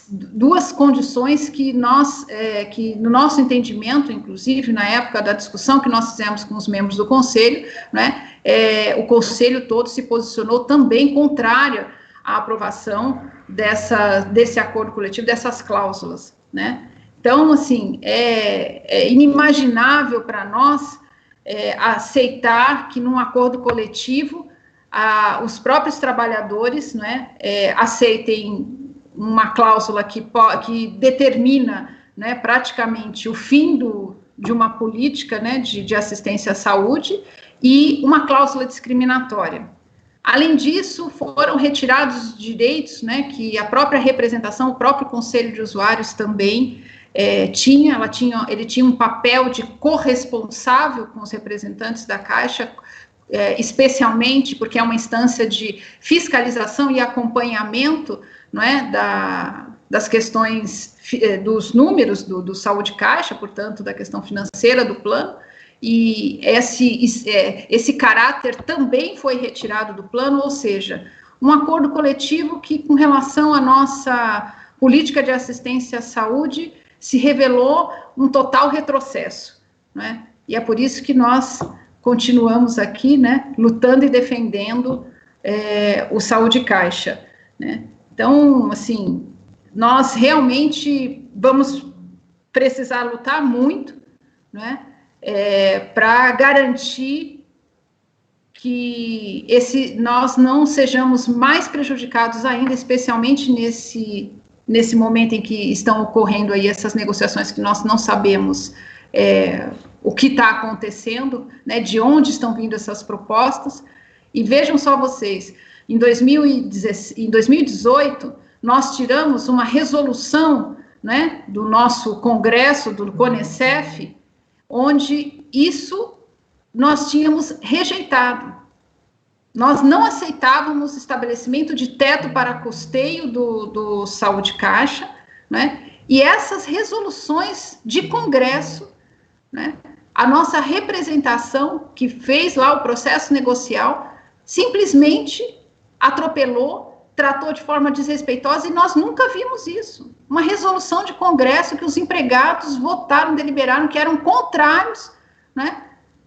duas condições que que no nosso entendimento, inclusive na época da discussão que nós fizemos com os membros do Conselho, né, o Conselho todo se posicionou também contrário à aprovação desse acordo coletivo, dessas cláusulas, né. Então, assim, é inimaginável para nós aceitar que num acordo coletivo os próprios trabalhadores, né, aceitem uma cláusula que determina, né, praticamente o fim de uma política, né, de assistência à saúde, e uma cláusula discriminatória. Além disso, foram retirados direitos, né, que a própria representação, o próprio Conselho de Usuários também ele tinha um papel de corresponsável com os representantes da Caixa, especialmente porque é uma instância de fiscalização e acompanhamento, não é, das questões dos números do Saúde Caixa, portanto, da questão financeira do plano, e esse caráter também foi retirado do plano, ou seja, um acordo coletivo que, com relação à nossa política de assistência à saúde, se revelou um total retrocesso, né? E é por isso que nós continuamos aqui, né, lutando e defendendo o Saúde Caixa, né? Então, assim, nós realmente vamos precisar lutar muito, né, para garantir que nós não sejamos mais prejudicados ainda, especialmente nesse momento em que estão ocorrendo aí essas negociações que nós não sabemos o que está acontecendo, né, de onde estão vindo essas propostas. E vejam só vocês, em 2018, nós tiramos uma resolução, né, do nosso Congresso, do CONECEF, onde nós tínhamos rejeitado. Nós não aceitávamos estabelecimento de teto para custeio do Saúde Caixa, né? E essas resoluções de Congresso, né, a nossa representação, que fez lá o processo negocial, simplesmente atropelou, tratou de forma desrespeitosa, e nós nunca vimos isso. Uma resolução de Congresso que os empregados votaram, deliberaram, que eram contrários, né?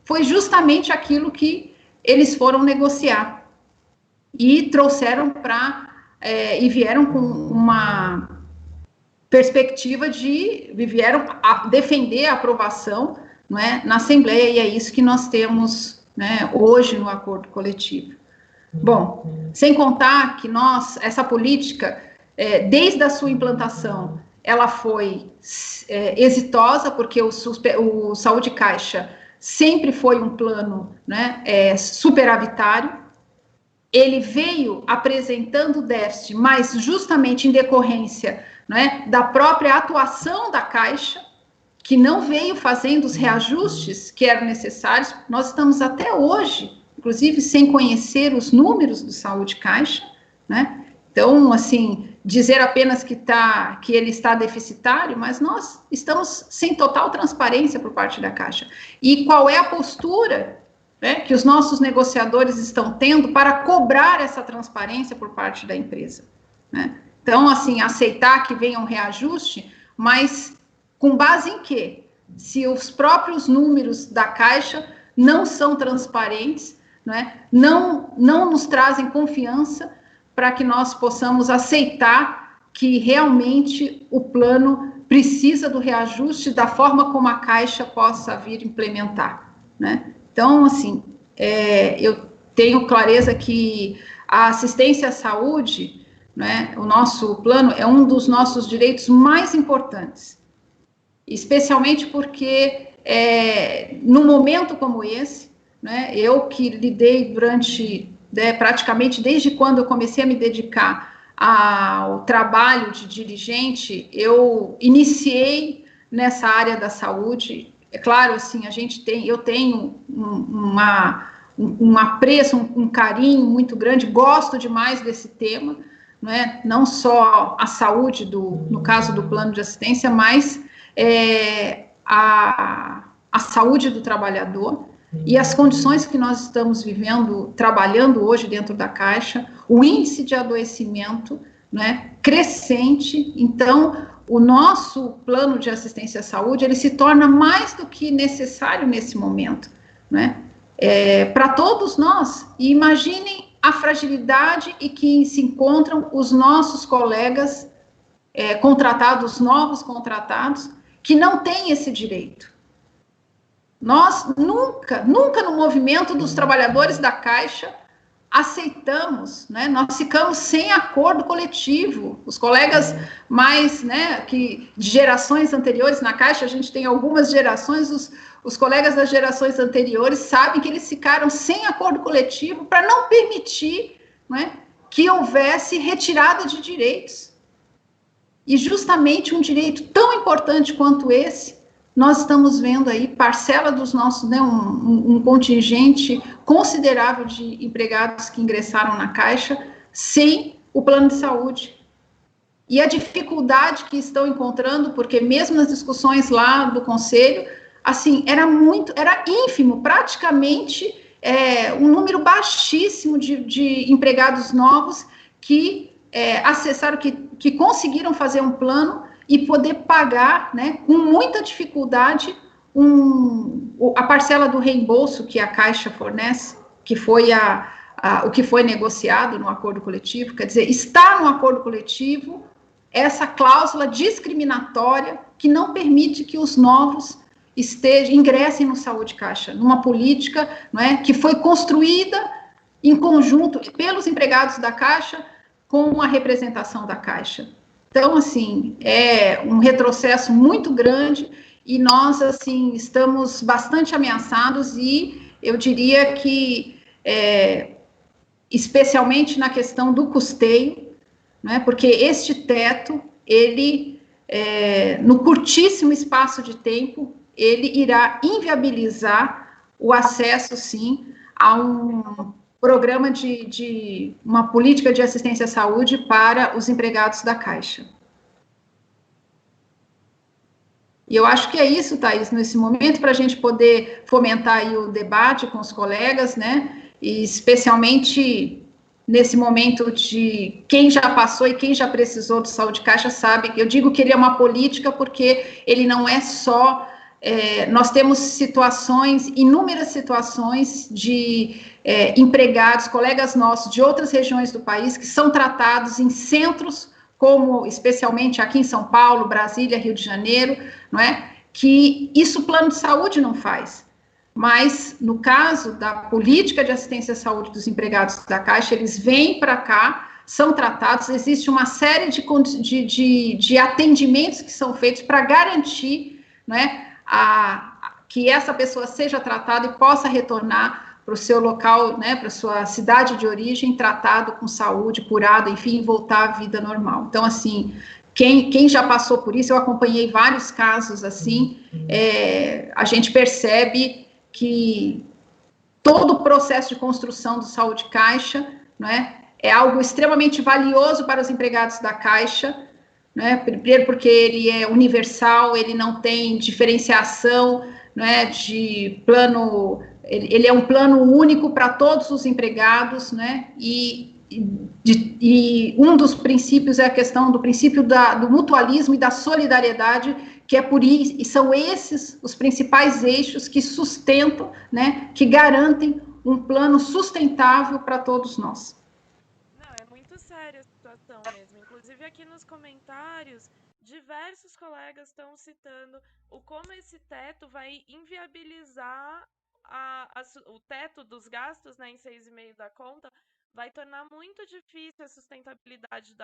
Foi justamente aquilo que eles foram negociar e trouxeram e vieram com uma perspectiva vieram a defender a aprovação, não é, na Assembleia, e é isso que nós temos, né, hoje no acordo coletivo. Bom, sem contar que essa política, desde a sua implantação, ela foi exitosa, porque o Saúde Caixa sempre foi um plano, né, superavitário. Ele veio apresentando déficit, mas justamente em decorrência, né, da própria atuação da Caixa, que não veio fazendo os reajustes que eram necessários. Nós estamos até hoje, inclusive, sem conhecer os números do Saúde Caixa, né? Então, assim, dizer apenas que ele está deficitário, mas nós estamos sem total transparência por parte da Caixa. E qual é a postura, né, que os nossos negociadores estão tendo para cobrar essa transparência por parte da empresa, né? Então, assim, aceitar que venha um reajuste, mas com base em quê? Se os próprios números da Caixa não são transparentes, né, não nos trazem confiança para que nós possamos aceitar que realmente o plano precisa do reajuste da forma como a Caixa possa vir implementar, né? Então, assim, eu tenho clareza que a assistência à saúde, né, o nosso plano é um dos nossos direitos mais importantes, especialmente porque num momento como esse, né, eu que lidei durante, praticamente desde quando eu comecei a me dedicar ao trabalho de dirigente, eu iniciei nessa área da saúde. É claro, assim, eu tenho um apreço, um carinho muito grande, gosto demais desse tema, né? Não só a saúde, no caso do plano de assistência, mas a saúde do trabalhador e as condições que nós estamos vivendo, trabalhando hoje dentro da Caixa, o índice de adoecimento, né, crescente. Então, o nosso plano de assistência à saúde, ele se torna mais do que necessário nesse momento, né, para todos nós. E imaginem a fragilidade em que se encontram os nossos colegas contratados, novos contratados, que não têm esse direito. Nós nunca no movimento dos trabalhadores da Caixa aceitamos, né? Nós ficamos sem acordo coletivo. Os colegas mais, né, de gerações anteriores na Caixa, a gente tem algumas gerações, os colegas das gerações anteriores sabem que eles ficaram sem acordo coletivo para não permitir, né, que houvesse retirada de direitos. E justamente um direito tão importante quanto esse, nós estamos vendo aí parcela dos nossos, né, um contingente considerável de empregados que ingressaram na Caixa sem o plano de saúde. E a dificuldade que estão encontrando, porque mesmo nas discussões lá do Conselho, assim, era ínfimo, praticamente um número baixíssimo de empregados novos que acessaram, que conseguiram fazer um plano e poder pagar, né, com muita dificuldade, a parcela do reembolso que a Caixa fornece, que foi o que foi negociado no acordo coletivo. Quer dizer, está no acordo coletivo essa cláusula discriminatória que não permite que os novos ingressem no Saúde Caixa, numa política, não é, que foi construída em conjunto pelos empregados da Caixa com a representação da Caixa. Então, assim, é um retrocesso muito grande e nós, assim, estamos bastante ameaçados e eu diria que, especialmente na questão do custeio, né, porque este teto, ele, no curtíssimo espaço de tempo, ele irá inviabilizar o acesso, sim, a um programa de uma política de assistência à saúde para os empregados da Caixa. E eu acho que é isso, Thaís, nesse momento, para a gente poder fomentar aí o debate com os colegas, né, e especialmente nesse momento de quem já passou e quem já precisou do Saúde Caixa sabe, eu digo que ele é uma política porque ele não é só... nós temos inúmeras situações de empregados, colegas nossos de outras regiões do país que são tratados em centros, como especialmente aqui em São Paulo, Brasília, Rio de Janeiro, não é? Que isso o plano de saúde não faz. Mas, no caso da política de assistência à saúde dos empregados da Caixa, eles vêm para cá, são tratados, existe uma série de atendimentos que são feitos para garantir, né, que essa pessoa seja tratada e possa retornar o seu local, né, para a sua cidade de origem, tratado com saúde, curado, enfim, voltar à vida normal. Então, assim, quem já passou por isso, eu acompanhei vários casos assim, a gente percebe que todo o processo de construção do Saúde Caixa, né, é algo extremamente valioso para os empregados da Caixa, né, primeiro porque ele é universal, ele não tem diferenciação, né, de plano, ele é um plano único para todos os empregados, né, e um dos princípios é a questão do princípio do mutualismo e da solidariedade, que é por isso, e são esses os principais eixos que sustentam, né, que garantem um plano sustentável para todos nós. Não, é muito séria a situação mesmo. Inclusive aqui nos comentários, diversos colegas estão citando o como esse teto vai inviabilizar o teto dos gastos, né, em 6,5 da conta, vai tornar muito difícil a sustentabilidade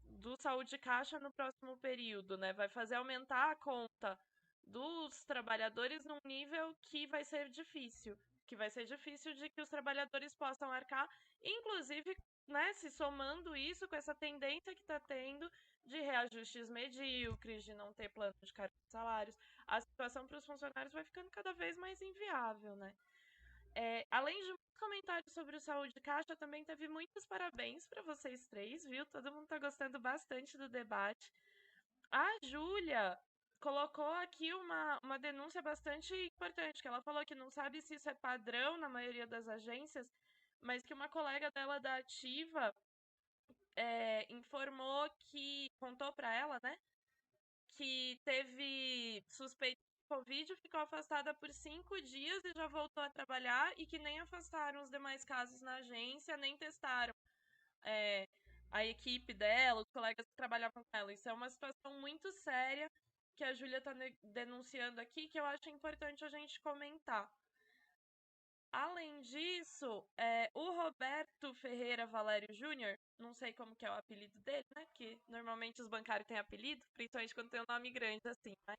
do Saúde Caixa no próximo período, né? Vai fazer aumentar a conta dos trabalhadores num nível que vai ser difícil de que os trabalhadores possam arcar, inclusive, né, se somando isso com essa tendência que está tendo de reajustes medíocres, de não ter plano de cargos e salários, a situação para os funcionários vai ficando cada vez mais inviável, né? Além de muitos comentários sobre o Saúde Caixa, também teve muitos parabéns para vocês três, viu? Todo mundo está gostando bastante do debate. A Júlia colocou aqui uma denúncia bastante importante, que ela falou que não sabe se isso é padrão na maioria das agências, mas que uma colega dela da Ativa informou contou para ela, né, que teve suspeita de Covid, ficou afastada por 5 dias e já voltou a trabalhar, e que nem afastaram os demais casos na agência, nem testaram a equipe dela, os colegas que trabalhavam com ela. Isso é uma situação muito séria que a Júlia está denunciando aqui, que eu acho importante a gente comentar. Além disso, o Roberto Ferreira Valério Júnior, não sei como que é o apelido dele, né? Porque normalmente os bancários têm apelido, principalmente quando tem um nome grande assim, mas...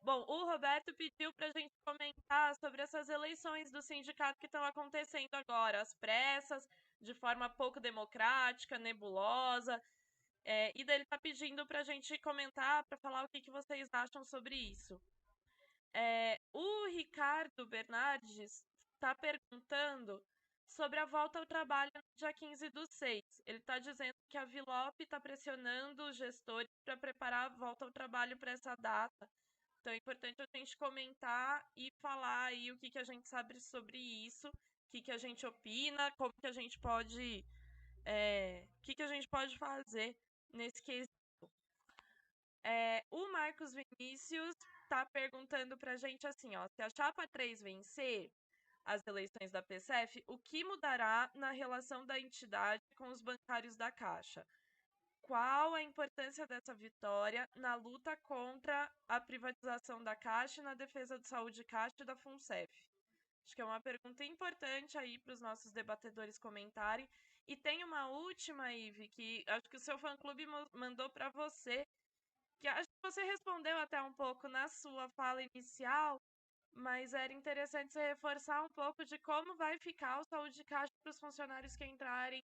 bom, o Roberto pediu para a gente comentar sobre essas eleições do sindicato que estão acontecendo agora, às pressas, de forma pouco democrática, nebulosa, e daí ele está pedindo para a gente comentar, para falar o que vocês acham sobre isso. O Ricardo Bernardes está perguntando sobre a volta ao trabalho no dia 15/6. Ele está dizendo que a Vilop está pressionando os gestores para preparar a volta ao trabalho para essa data. Então é importante a gente comentar e falar aí o que a gente sabe sobre isso, o que a gente opina, como que a gente pode... o que a gente pode fazer nesse quesito. O Marcos Vinícius está perguntando pra gente assim, ó, se a Chapa 3 vencer as eleições da PCF, o que mudará na relação da entidade com os bancários da Caixa? Qual a importância dessa vitória na luta contra a privatização da Caixa e na defesa da Saúde Caixa e da FUNCEF? Acho que é uma pergunta importante aí para os nossos debatedores comentarem. E tem uma última, Ive, que acho que o seu fã-clube mandou para você, que acho que você respondeu até um pouco na sua fala inicial, mas era interessante você reforçar um pouco de como vai ficar o Saúde Caixa para os funcionários que entrarem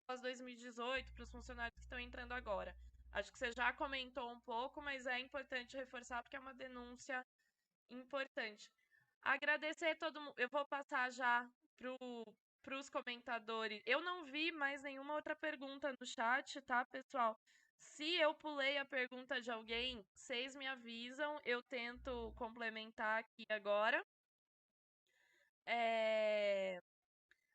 após 2018, para os funcionários que estão entrando agora. Acho que você já comentou um pouco, mas é importante reforçar porque é uma denúncia importante. Agradecer todo mundo. Eu vou passar já para os comentadores. Eu não vi mais nenhuma outra pergunta no chat, tá, pessoal? Se eu pulei a pergunta de alguém, vocês me avisam, eu tento complementar aqui agora.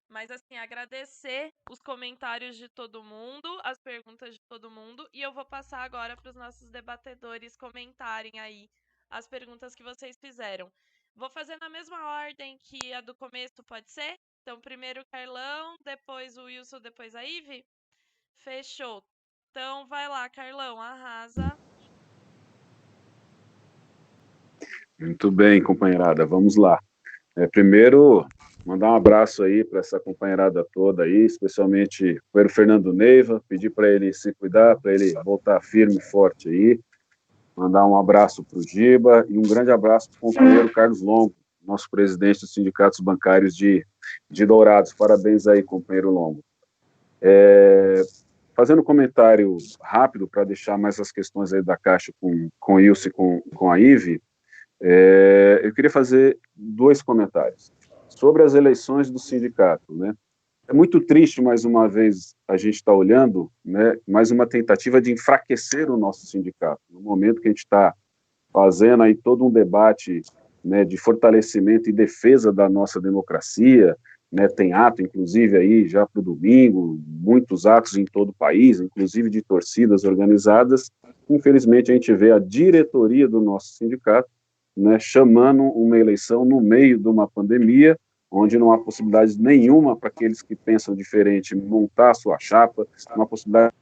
Mas, assim, agradecer os comentários de todo mundo, as perguntas de todo mundo, e eu vou passar agora para os nossos debatedores comentarem aí as perguntas que vocês fizeram. Vou fazer na mesma ordem que a do começo, pode ser? Então, primeiro o Carlão, depois o Wilson, depois a Ive? Fechou. Então, vai lá, Carlão, arrasa. Muito bem, companheirada, vamos lá. Primeiro, mandar um abraço aí para essa companheirada toda aí, especialmente para o Fernando Neiva, pedir para ele se cuidar, para ele voltar firme e forte aí. Mandar um abraço para o Giba e um grande abraço para o companheiro Carlos Longo, nosso presidente dos sindicatos bancários de Dourados. Parabéns aí, companheiro Longo. Fazendo um comentário rápido para deixar mais as questões aí da Caixa com o Ilse e com a Ive, eu queria fazer 2 comentários sobre as eleições do sindicato, né? É muito triste, mais uma vez, a gente está olhando, né, mais uma tentativa de enfraquecer o nosso sindicato, no momento que a gente está fazendo aí todo um debate, né, de fortalecimento e defesa da nossa democracia, né, tem ato, inclusive, aí já para o domingo, muitos atos em todo o país, inclusive de torcidas organizadas. Infelizmente, a gente vê a diretoria do nosso sindicato, né, chamando uma eleição no meio de uma pandemia, onde não há possibilidade nenhuma para aqueles que pensam diferente montar a sua chapa, uma possibilidade.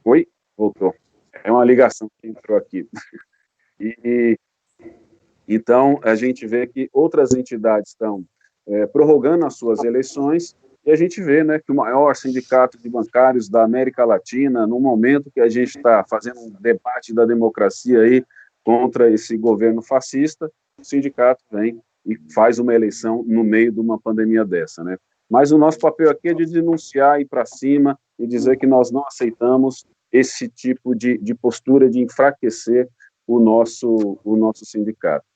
Oi? Voltou. É uma ligação que entrou aqui. Então, a gente vê que outras entidades estão prorrogando as suas eleições, e a gente vê, né, que o maior sindicato de bancários da América Latina, no momento que a gente está fazendo um debate da democracia aí contra esse governo fascista, o sindicato vem e faz uma eleição no meio de uma pandemia dessa, né? Mas o nosso papel aqui é de denunciar, ir para cima e dizer que nós não aceitamos esse tipo de postura de enfraquecer o nosso sindicato.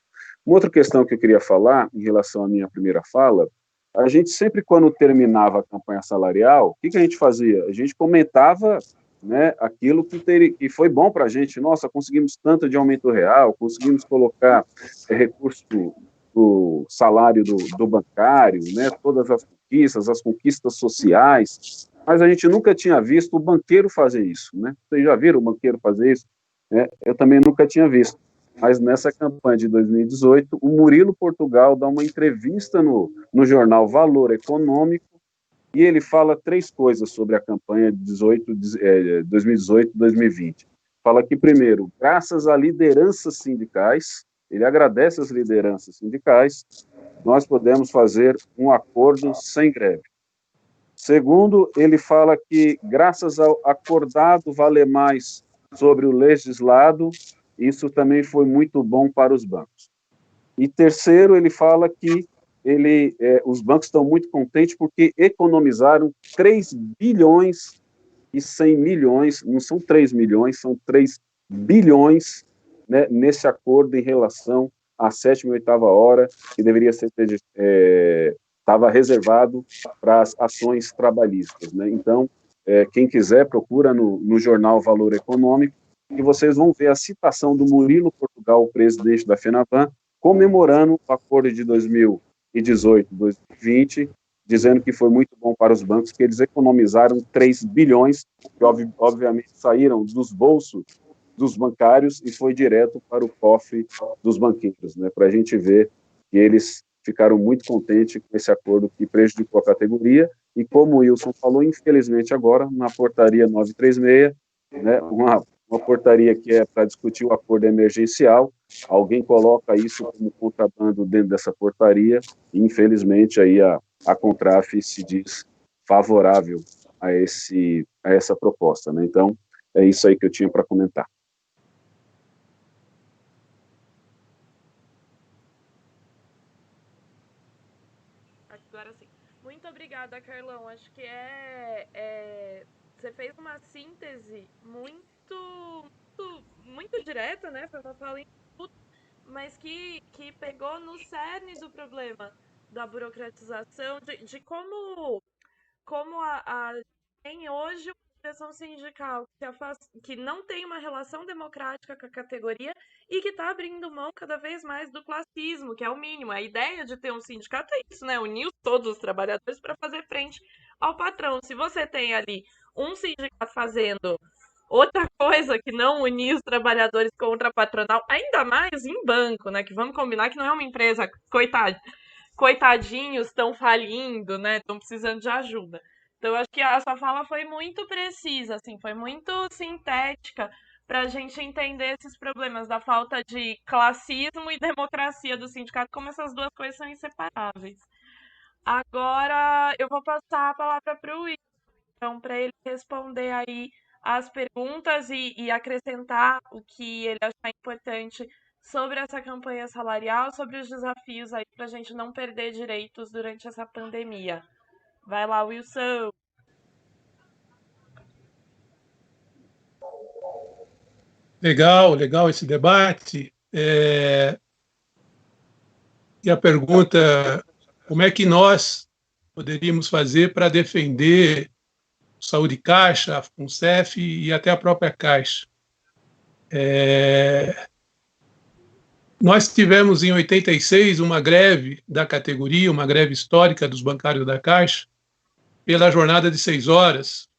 Uma outra questão que eu queria falar, em relação à minha primeira fala, a gente sempre, quando terminava a campanha salarial, o que a gente fazia? A gente comentava, né, aquilo que foi bom para a gente. Nossa, conseguimos tanto de aumento real, conseguimos colocar recurso do salário do bancário, né, todas as conquistas sociais, mas a gente nunca tinha visto o banqueiro fazer isso, né? Vocês já viram o banqueiro fazer isso? Eu também nunca tinha visto. Mas nessa campanha de 2018, o Murilo Portugal dá uma entrevista no jornal Valor Econômico e ele fala 3 coisas sobre a campanha de 2018-2020. Fala que, primeiro, graças a lideranças sindicais, ele agradece as lideranças sindicais, nós podemos fazer um acordo sem greve. Segundo, ele fala que, graças ao acordado valer mais sobre o legislado, isso também foi muito bom para os bancos. E terceiro, ele fala que os bancos estão muito contentes porque economizaram 3 bilhões e 100 milhões, não são 3 milhões, são 3 bilhões, né, nesse acordo em relação à 7ª e 8ª hora, que deveria ser estava reservado para as ações trabalhistas, né? Então, quem quiser, procura no jornal Valor Econômico, e vocês vão ver a citação do Murilo Portugal, presidente da FENABAN, comemorando o acordo de 2018-2020, dizendo que foi muito bom para os bancos, que eles economizaram 3 bilhões, que obviamente saíram dos bolsos dos bancários e foi direto para o cofre dos banqueiros, né? Para a gente ver que eles ficaram muito contentes com esse acordo que prejudicou a categoria, e como o Wilson falou, infelizmente agora, na portaria 936, né, uma portaria que é para discutir o acordo emergencial, alguém coloca isso como contrabando dentro dessa portaria, e infelizmente aí a Contraf se diz favorável a essa proposta, né? Então, é isso aí que eu tinha para comentar. Agora sim. Muito obrigada, Carlão. Acho que você fez uma síntese muito direta, né? Foi uma fala mas que pegou no cerne do problema da burocratização, de como tem hoje uma direção sindical que não tem uma relação democrática com a categoria e que está abrindo mão cada vez mais do classismo, que é o mínimo. A ideia de ter um sindicato é isso, né? Unir todos os trabalhadores para fazer frente ao patrão. Se você tem ali um sindicato fazendo outra coisa que não unir os trabalhadores contra a patronal, ainda mais em banco, né? Que vamos combinar que não é uma empresa, coitadinhos, estão falindo, né? Estão precisando de ajuda. Então, eu acho que a sua fala foi muito precisa, assim, foi muito sintética para a gente entender esses problemas da falta de classismo e democracia do sindicato, como essas duas coisas são inseparáveis. Agora, eu vou passar a palavra para o Wilson, para ele responder aí as perguntas e acrescentar o que ele achar importante sobre essa campanha salarial, sobre os desafios aí para a gente não perder direitos durante essa pandemia. Vai lá, Wilson. Legal, legal esse debate. E a pergunta, como é que nós poderíamos fazer para defender o Saúde Caixa, a FUNCEF e até a própria Caixa? Nós tivemos em 86 uma greve da categoria, uma greve histórica dos bancários da Caixa, pela jornada de 6 horas,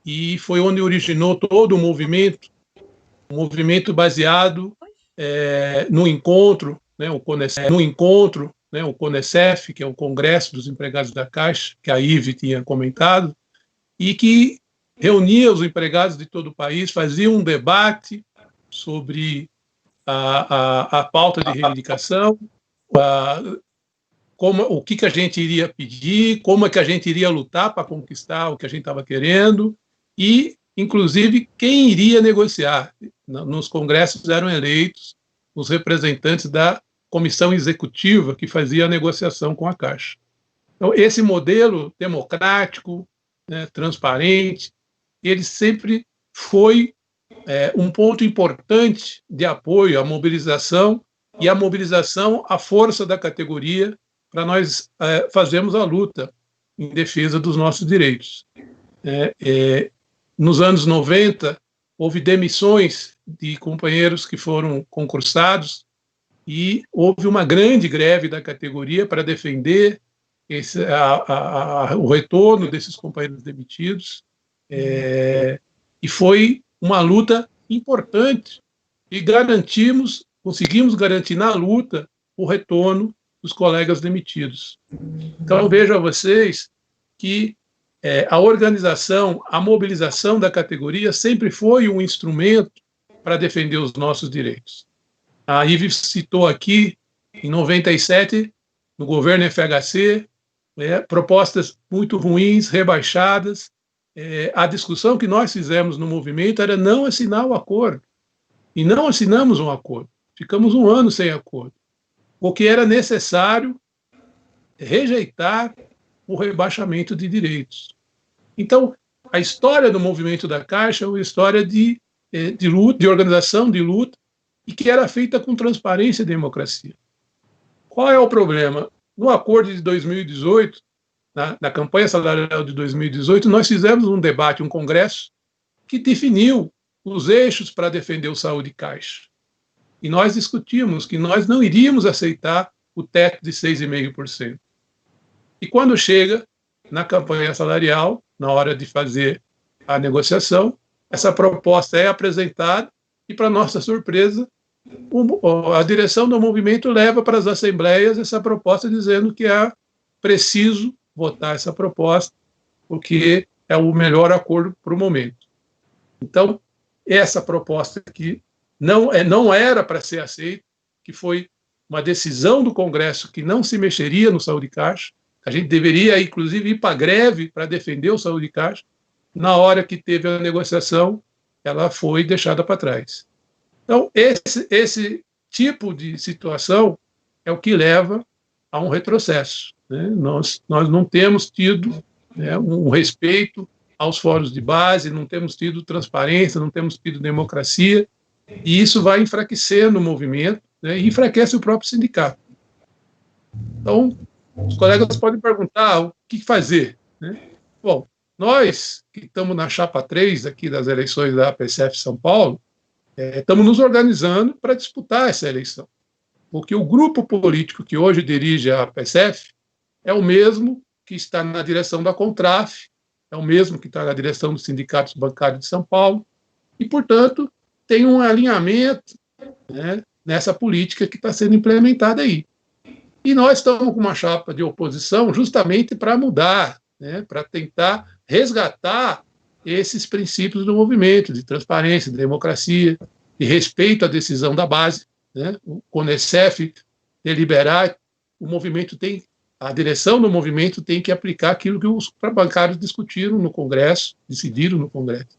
e foi onde originou todo o movimento, um movimento baseado no encontro, né, o CONECEF, que é o Congresso dos Empregados da Caixa, que a Ive tinha comentado, e que reunia os empregados de todo o país, fazia um debate sobre a pauta de reivindicação, o que a gente iria pedir, como é que a gente iria lutar para conquistar o que a gente estava querendo e, inclusive, quem iria negociar. Nos congressos eram eleitos os representantes da comissão executiva que fazia a negociação com a Caixa. Então, esse modelo democrático, né, transparente, ele sempre foi um ponto importante de apoio à mobilização e à mobilização à força da categoria para nós fazermos a luta em defesa dos nossos direitos. Nos anos 90, houve demissões de companheiros que foram concursados e houve uma grande greve da categoria para defender o retorno desses companheiros demitidos, e foi uma luta importante e conseguimos garantir na luta o retorno dos colegas demitidos. Então, vejo a vocês que a organização, a mobilização da categoria sempre foi um instrumento para defender os nossos direitos. A Ive citou aqui, em 97, no governo FHC, propostas muito ruins, rebaixadas. A discussão que nós fizemos no movimento era não assinar o acordo. E não assinamos um acordo. Ficamos 1 ano sem acordo. Porque era necessário rejeitar o rebaixamento de direitos. Então, a história do movimento da Caixa é uma história de luta, de organização de luta, e que era feita com transparência e democracia. Qual é o problema? No acordo de 2018, na campanha salarial de 2018, nós fizemos um debate, um congresso, que definiu os eixos para defender o Saúde Caixa. E nós discutimos que nós não iríamos aceitar o teto de 6,5%. E quando chega na campanha salarial, na hora de fazer a negociação, essa proposta é apresentada e, para nossa surpresa, a direção do movimento leva para as assembleias essa proposta dizendo que é preciso votar essa proposta porque é o melhor acordo para o momento. Então, essa proposta aqui não era para ser aceita, que foi uma decisão do Congresso que não se mexeria no Saúde Caixa. A gente deveria, inclusive, ir para a greve para defender o Saúde Caixa. Na hora que teve a negociação, ela foi deixada para trás. Então, esse tipo de situação é o que leva a um retrocesso. Né? Nós não temos tido um respeito aos fóruns de base, não temos tido transparência, não temos tido democracia, e isso vai enfraquecendo o movimento, né, e enfraquece o próprio sindicato. Então, os colegas podem perguntar o que fazer. Né? Bom, nós que estamos na chapa 3 aqui das eleições da APCF São Paulo, estamos nos organizando para disputar essa eleição. Porque o grupo político que hoje dirige a APCF é o mesmo que está na direção da Contraf, é o mesmo que está na direção dos sindicatos bancários de São Paulo, e, portanto, tem um alinhamento, né, nessa política que está sendo implementada aí. E nós estamos com uma chapa de oposição justamente para mudar, né, para tentar resgatar esses princípios do movimento, de transparência, de democracia, de respeito à decisão da base. Né? O CONECEF deliberar, a direção do movimento tem que aplicar aquilo que os bancários discutiram no Congresso, decidiram no Congresso.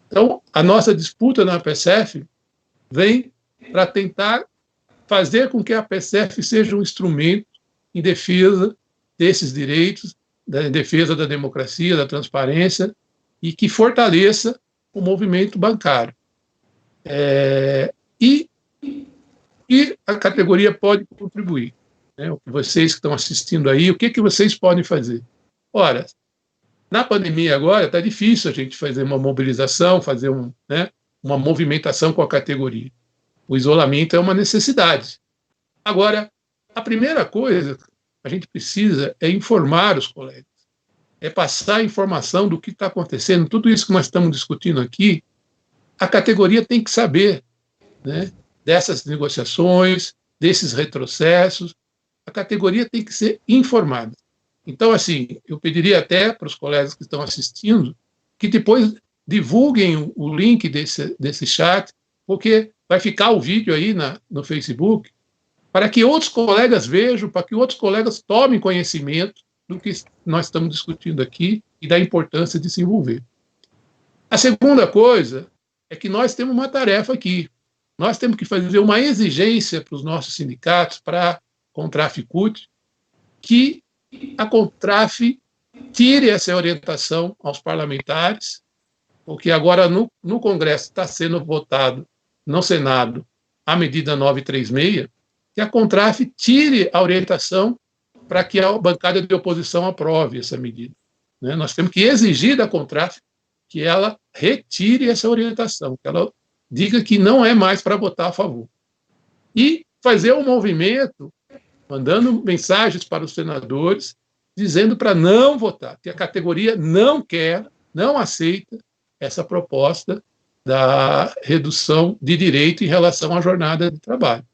Então, a nossa disputa na APSF vem para tentar fazer com que a APSF seja um instrumento em defesa desses direitos, em defesa da democracia, da transparência, e que fortaleça o movimento bancário. E a categoria pode contribuir. Né? Vocês que estão assistindo aí, o que vocês podem fazer? Ora, na pandemia agora está difícil a gente fazer uma mobilização, fazer uma movimentação com a categoria. O isolamento é uma necessidade. Agora, a primeira coisa que a gente precisa é informar os colegas, é passar a informação do que está acontecendo. Tudo isso que nós estamos discutindo aqui, a categoria tem que saber, né, dessas negociações, desses retrocessos. A categoria tem que ser informada. Então, assim, eu pediria até para os colegas que estão assistindo que depois divulguem o link desse chat, porque vai ficar o vídeo aí no Facebook, para que outros colegas vejam, para que outros colegas tomem conhecimento do que nós estamos discutindo aqui e da importância de se envolver. A segunda coisa é que nós temos uma tarefa aqui. Nós temos que fazer uma exigência para os nossos sindicatos, para a Contraf-CUT, que a Contraf tire essa orientação aos parlamentares, porque agora no Congresso está sendo votado, no Senado, a medida 936, que a Contraf tire a orientação para que a bancada de oposição aprove essa medida. Né? Nós temos que exigir da Contraf que ela retire essa orientação, que ela diga que não é mais para votar a favor. E fazer um movimento, mandando mensagens para os senadores, dizendo para não votar, que a categoria não quer, não aceita essa proposta da redução de direito em relação à jornada de trabalho.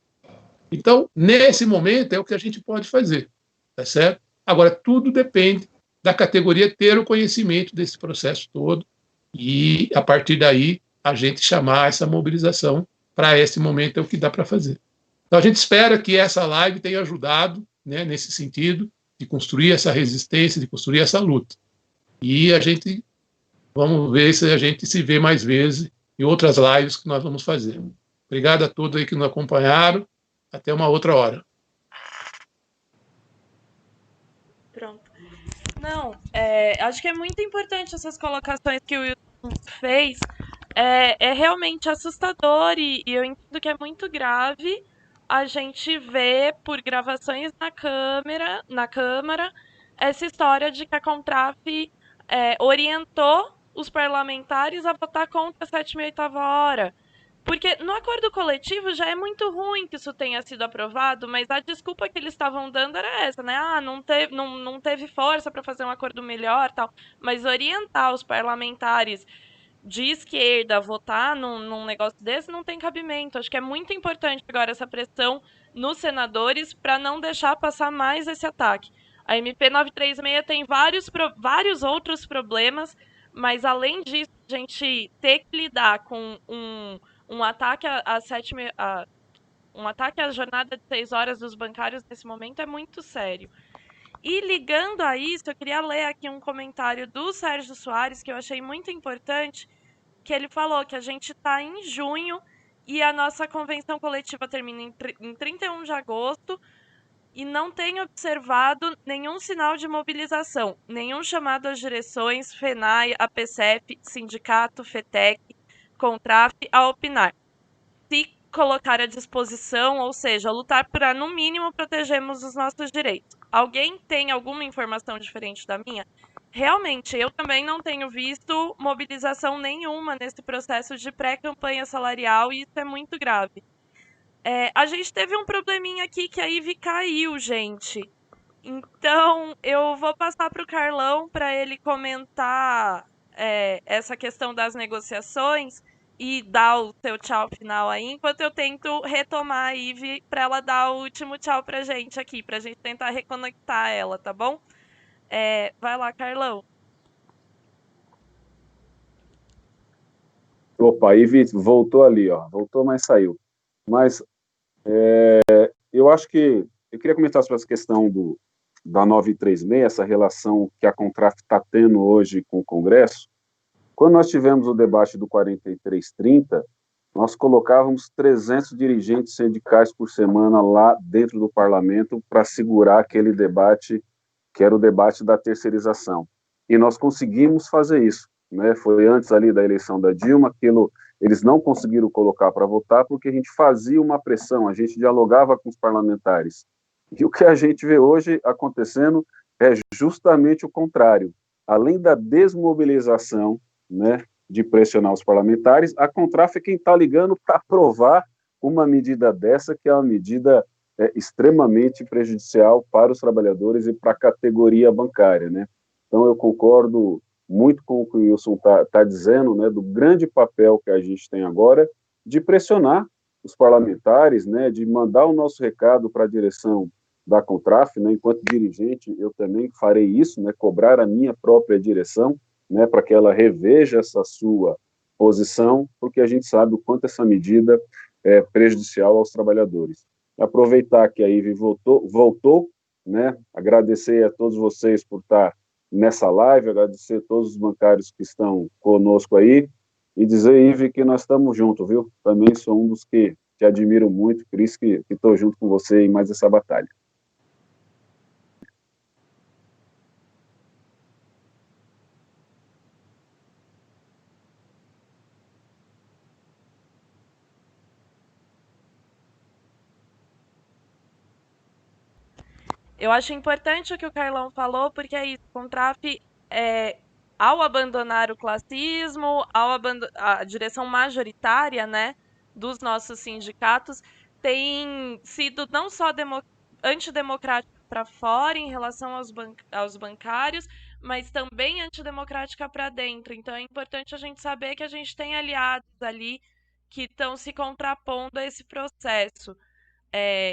Então, nesse momento, é o que a gente pode fazer, tá certo? Agora, tudo depende da categoria ter o conhecimento desse processo todo e, a partir daí, a gente chamar essa mobilização para esse momento é o que dá para fazer. Então, a gente espera que essa live tenha ajudado, né, nesse sentido, de construir essa resistência, de construir essa luta. E a gente, vamos ver se a gente se vê mais vezes em outras lives que nós vamos fazer. Obrigado a todos aí que nos acompanharam. Até uma outra hora. Pronto. Não, acho que é muito importante essas colocações que o Wilson fez. É realmente assustador e eu entendo que é muito grave a gente ver por gravações na Câmara essa história de que a Contraf orientou os parlamentares a votar contra a 7ª e 8ª hora. Porque no acordo coletivo já é muito ruim que isso tenha sido aprovado, mas a desculpa que eles estavam dando era essa, né? Não teve força para fazer um acordo melhor, tal. Mas orientar os parlamentares de esquerda a votar num negócio desse não tem cabimento. Acho que é muito importante agora essa pressão nos senadores para não deixar passar mais esse ataque. A MP 936 tem vários outros problemas, mas além disso, a gente ter que lidar com um ataque um ataque à jornada de 6 horas dos bancários nesse momento é muito sério. E ligando a isso, eu queria ler aqui um comentário do Sérgio Soares, que eu achei muito importante, que ele falou que a gente está em junho e a nossa convenção coletiva termina em 31 de agosto e não tem observado nenhum sinal de mobilização, nenhum chamado às direções, FENAI, APSF, Sindicato, FETEC, Contraf a opinar. Se colocar à disposição, ou seja, lutar para, no mínimo, protegermos os nossos direitos. Alguém tem alguma informação diferente da minha? Realmente, eu também não tenho visto mobilização nenhuma nesse processo de pré-campanha salarial e isso é muito grave. A gente teve um probleminha aqui que a Ivy caiu, gente. Então, eu vou passar para o Carlão para ele comentar essa questão das negociações e dar o seu tchau final aí, enquanto eu tento retomar a Ivy para ela dar o último tchau pra gente aqui, pra gente tentar reconectar ela, tá bom? Vai lá, Carlão. Opa, a Ivy voltou ali, ó. Voltou, mas saiu. Mas eu acho que eu queria comentar sobre essa questão da 936, essa relação que a Contraf está tendo hoje com o Congresso, Quando nós tivemos o debate do 4330, nós colocávamos 300 dirigentes sindicais por semana lá dentro do parlamento para segurar aquele debate, que era o debate da terceirização. E nós conseguimos fazer isso, né? Foi antes ali da eleição da Dilma, eles não conseguiram colocar para votar porque a gente fazia uma pressão, a gente dialogava com os parlamentares. E o que a gente vê hoje acontecendo é justamente o contrário. Além da desmobilização, né, de pressionar os parlamentares, a Contraf é quem está ligando para aprovar uma medida dessa, que é uma medida extremamente prejudicial para os trabalhadores e para a categoria bancária, né? Então, eu concordo muito com o que o Wilson tá dizendo, né, do grande papel que a gente tem agora de pressionar os parlamentares, né, de mandar o nosso recado para a direção da Contraf, né, enquanto dirigente, eu também farei isso, né, cobrar a minha própria direção, né, para que ela reveja essa sua posição, porque a gente sabe o quanto essa medida é prejudicial aos trabalhadores. Aproveitar que a Ive voltou, né, agradecer a todos vocês por estar nessa live, agradecer a todos os bancários que estão conosco aí, e dizer, Ive, que nós estamos juntos, viu? Também sou um dos que te admiro muito, por isso que estou junto com você em mais essa batalha. Eu acho importante o que o Carlão falou, porque é isso, o Contraf, ao abandonar o classismo, a direção majoritária, né, dos nossos sindicatos, tem sido não só antidemocrática para fora em relação aos bancários, mas também antidemocrática para dentro. Então é importante a gente saber que a gente tem aliados ali que estão se contrapondo a esse processo.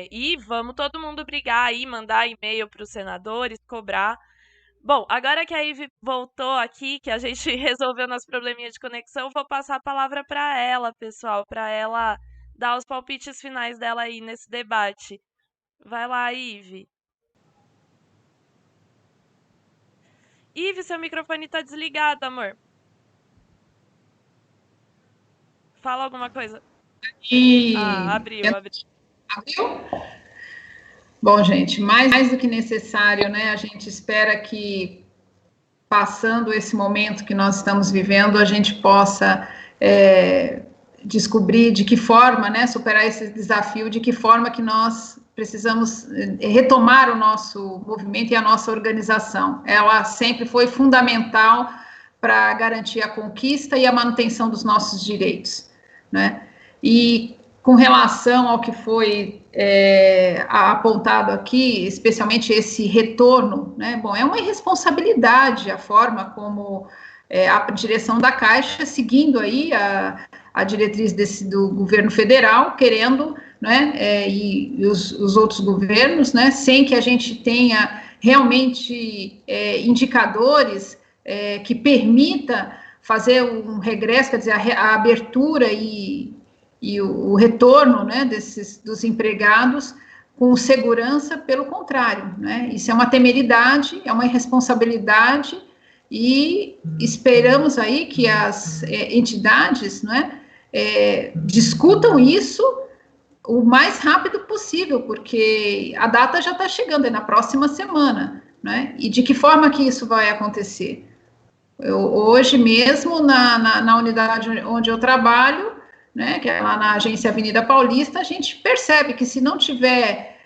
E vamos todo mundo brigar aí, mandar e-mail para os senadores, cobrar. Bom, agora que a Ive voltou aqui, que a gente resolveu nosso probleminha de conexão, vou passar a palavra para ela, pessoal, para ela dar os palpites finais dela aí nesse debate. Vai lá, Ive. Ive, seu microfone tá desligado, amor. Fala alguma coisa. Abriu. Abriu? Bom, gente, mais do que necessário, né? A gente espera que, passando esse momento que nós estamos vivendo, a gente possa descobrir de que forma, né, superar esse desafio, de que forma que nós precisamos retomar o nosso movimento e a nossa organização. Ela sempre foi fundamental para garantir a conquista e a manutenção dos nossos direitos, né? E com relação ao que foi apontado aqui, especialmente esse retorno, né? Bom, é uma irresponsabilidade a forma como a direção da Caixa, seguindo aí a diretriz do governo federal, querendo, né, e os outros governos, né, sem que a gente tenha realmente indicadores que permita fazer um regresso, quer dizer, a abertura e o retorno, né, dos empregados com segurança. Pelo contrário, né, isso é uma temeridade, é uma irresponsabilidade, e esperamos aí que as entidades, né, discutam isso o mais rápido possível, porque a data já está chegando, é na próxima semana, né, e de que forma que isso vai acontecer? Hoje mesmo, na unidade onde eu trabalho, né, que é lá na agência Avenida Paulista, a gente percebe que se não tiver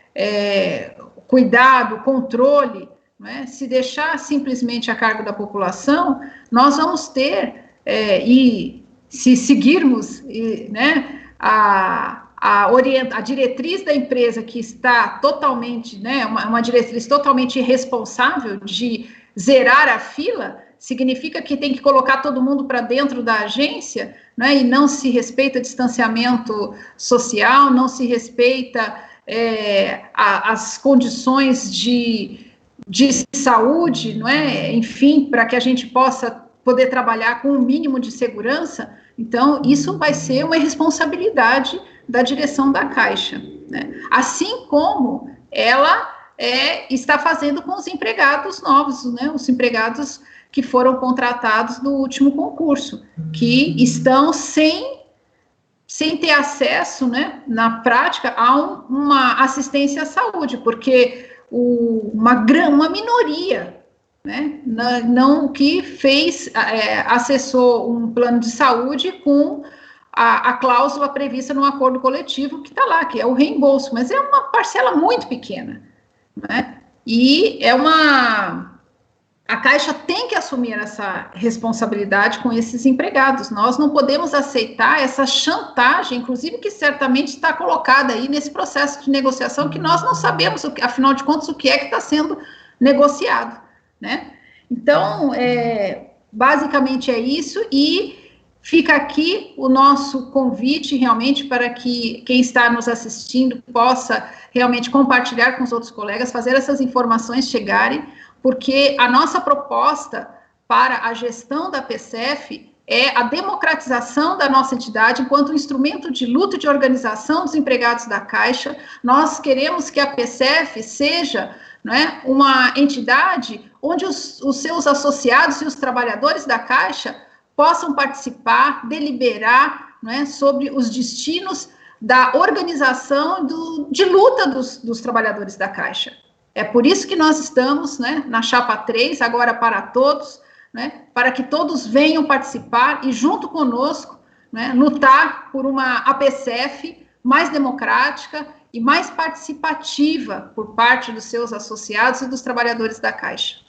cuidado, controle, né, se deixar simplesmente a cargo da população, nós vamos ter, e se seguirmos, né, a diretriz da empresa, que está totalmente, né, uma diretriz totalmente irresponsável de zerar a fila, significa que tem que colocar todo mundo para dentro da agência, né, e não se respeita distanciamento social, não se respeita as condições de saúde, não é? Enfim, para que a gente possa poder trabalhar com o mínimo de segurança. Então, isso vai ser uma responsabilidade da direção da Caixa, né? Assim como ela está fazendo com os empregados novos, né? Os empregados que foram contratados no último concurso, que estão sem ter acesso, né, na prática, a uma assistência à saúde, porque uma minoria, né, não que acessou um plano de saúde com a cláusula prevista no acordo coletivo que está lá, que é o reembolso, mas é uma parcela muito pequena, né? E a Caixa tem que assumir essa responsabilidade com esses empregados. Nós não podemos aceitar essa chantagem, inclusive que certamente está colocada aí nesse processo de negociação, que nós não sabemos, afinal de contas, o que é que está sendo negociado, né? Então, basicamente é isso, e fica aqui o nosso convite, realmente, para que quem está nos assistindo possa realmente compartilhar com os outros colegas, fazer essas informações chegarem, porque a nossa proposta para a gestão da PCF é a democratização da nossa entidade enquanto instrumento de luta e de organização dos empregados da Caixa. Nós queremos que a PCF seja, né, uma entidade onde os seus associados e os trabalhadores da Caixa possam participar, deliberar, né, sobre os destinos da organização de luta dos trabalhadores da Caixa. É por isso que nós estamos, né, na Chapa 3, agora para todos, né, para que todos venham participar e, junto conosco, né, lutar por uma APCF mais democrática e mais participativa por parte dos seus associados e dos trabalhadores da Caixa.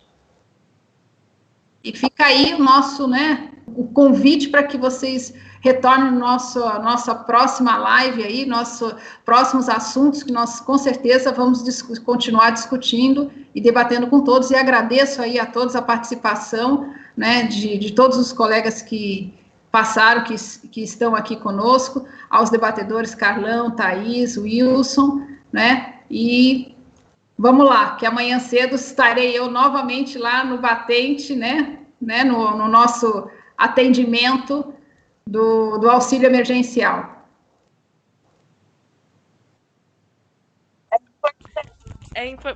E fica aí o nosso, né, o convite para que vocês retornem nossa próxima live aí, nossos próximos assuntos, que nós com certeza vamos continuar discutindo e debatendo com todos, e agradeço aí a todos a participação, né, de todos os colegas que passaram, que estão aqui conosco, aos debatedores Carlão, Thaís, Wilson, né, e vamos lá, que amanhã cedo estarei eu novamente lá no batente, né, no nosso atendimento do auxílio emergencial.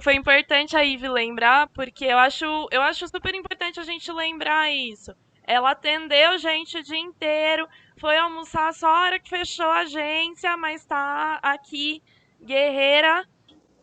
Foi importante a Ive lembrar, porque eu acho super importante a gente lembrar isso. Ela atendeu gente o dia inteiro, foi almoçar só a hora que fechou a agência, mas tá aqui, guerreira,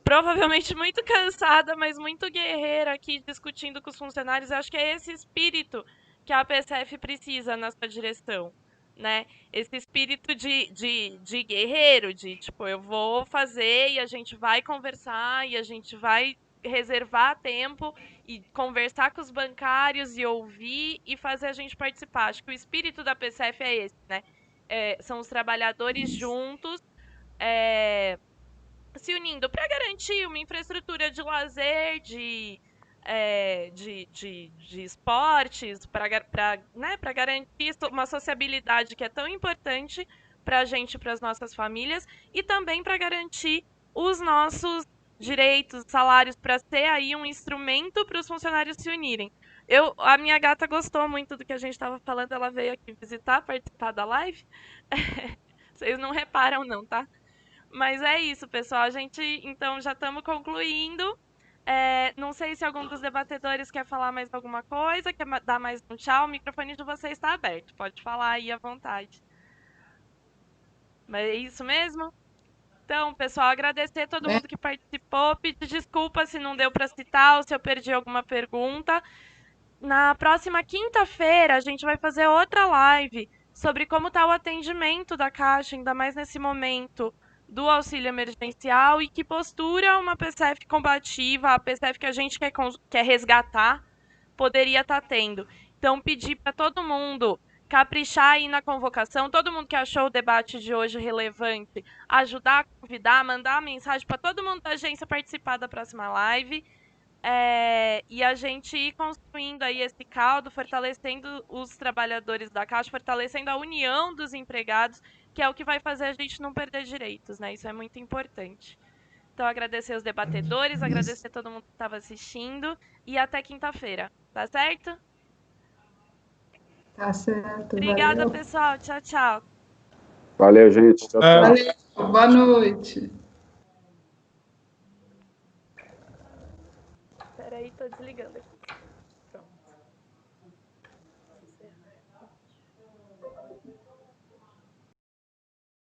provavelmente muito cansada, mas muito guerreira aqui discutindo com os funcionários. Eu acho que é esse espírito que a PCF precisa na sua direção, né? Esse espírito de guerreiro, de tipo, eu vou fazer e a gente vai conversar e a gente vai reservar tempo e conversar com os bancários e ouvir e fazer a gente participar. Acho que o espírito da PCF é esse, né? São os trabalhadores juntos, se unindo para garantir uma infraestrutura de lazer, de esportes, para garantir uma sociabilidade que é tão importante para a gente, para as nossas famílias, e também para garantir os nossos direitos, salários, para ser aí um instrumento para os funcionários se unirem. A minha gata gostou muito do que a gente estava falando, ela veio aqui visitar, participar da live. Vocês não reparam não, tá? Mas é isso, pessoal. A gente, então, já estamos concluindo. Não sei se algum dos debatedores quer falar mais alguma coisa, quer dar mais um tchau. O microfone de vocês está aberto. Pode falar aí à vontade. Mas é isso mesmo? Então, pessoal, agradecer a todo mundo que participou. Pedir desculpa se não deu para citar ou se eu perdi alguma pergunta. Na próxima quinta-feira, a gente vai fazer outra live sobre como está o atendimento da Caixa, ainda mais nesse momento do auxílio emergencial, e que postura uma PCF combativa, a PCF que a gente quer resgatar, poderia estar tendo. Então, pedir para todo mundo caprichar aí na convocação, todo mundo que achou o debate de hoje relevante, ajudar a convidar, mandar mensagem para todo mundo da agência participar da próxima live, e a gente ir construindo aí esse caldo, fortalecendo os trabalhadores da Caixa, fortalecendo a união dos empregados, que é o que vai fazer a gente não perder direitos, né? Isso é muito importante. Então, agradecer os debatedores, agradecer a todo mundo que estava assistindo, e até quinta-feira, tá certo? Tá certo. Obrigada, valeu. pessoal. Tchau, tchau. Valeu, gente. Tchau, tchau. Valeu. Boa noite. Peraí, tô desligando aqui.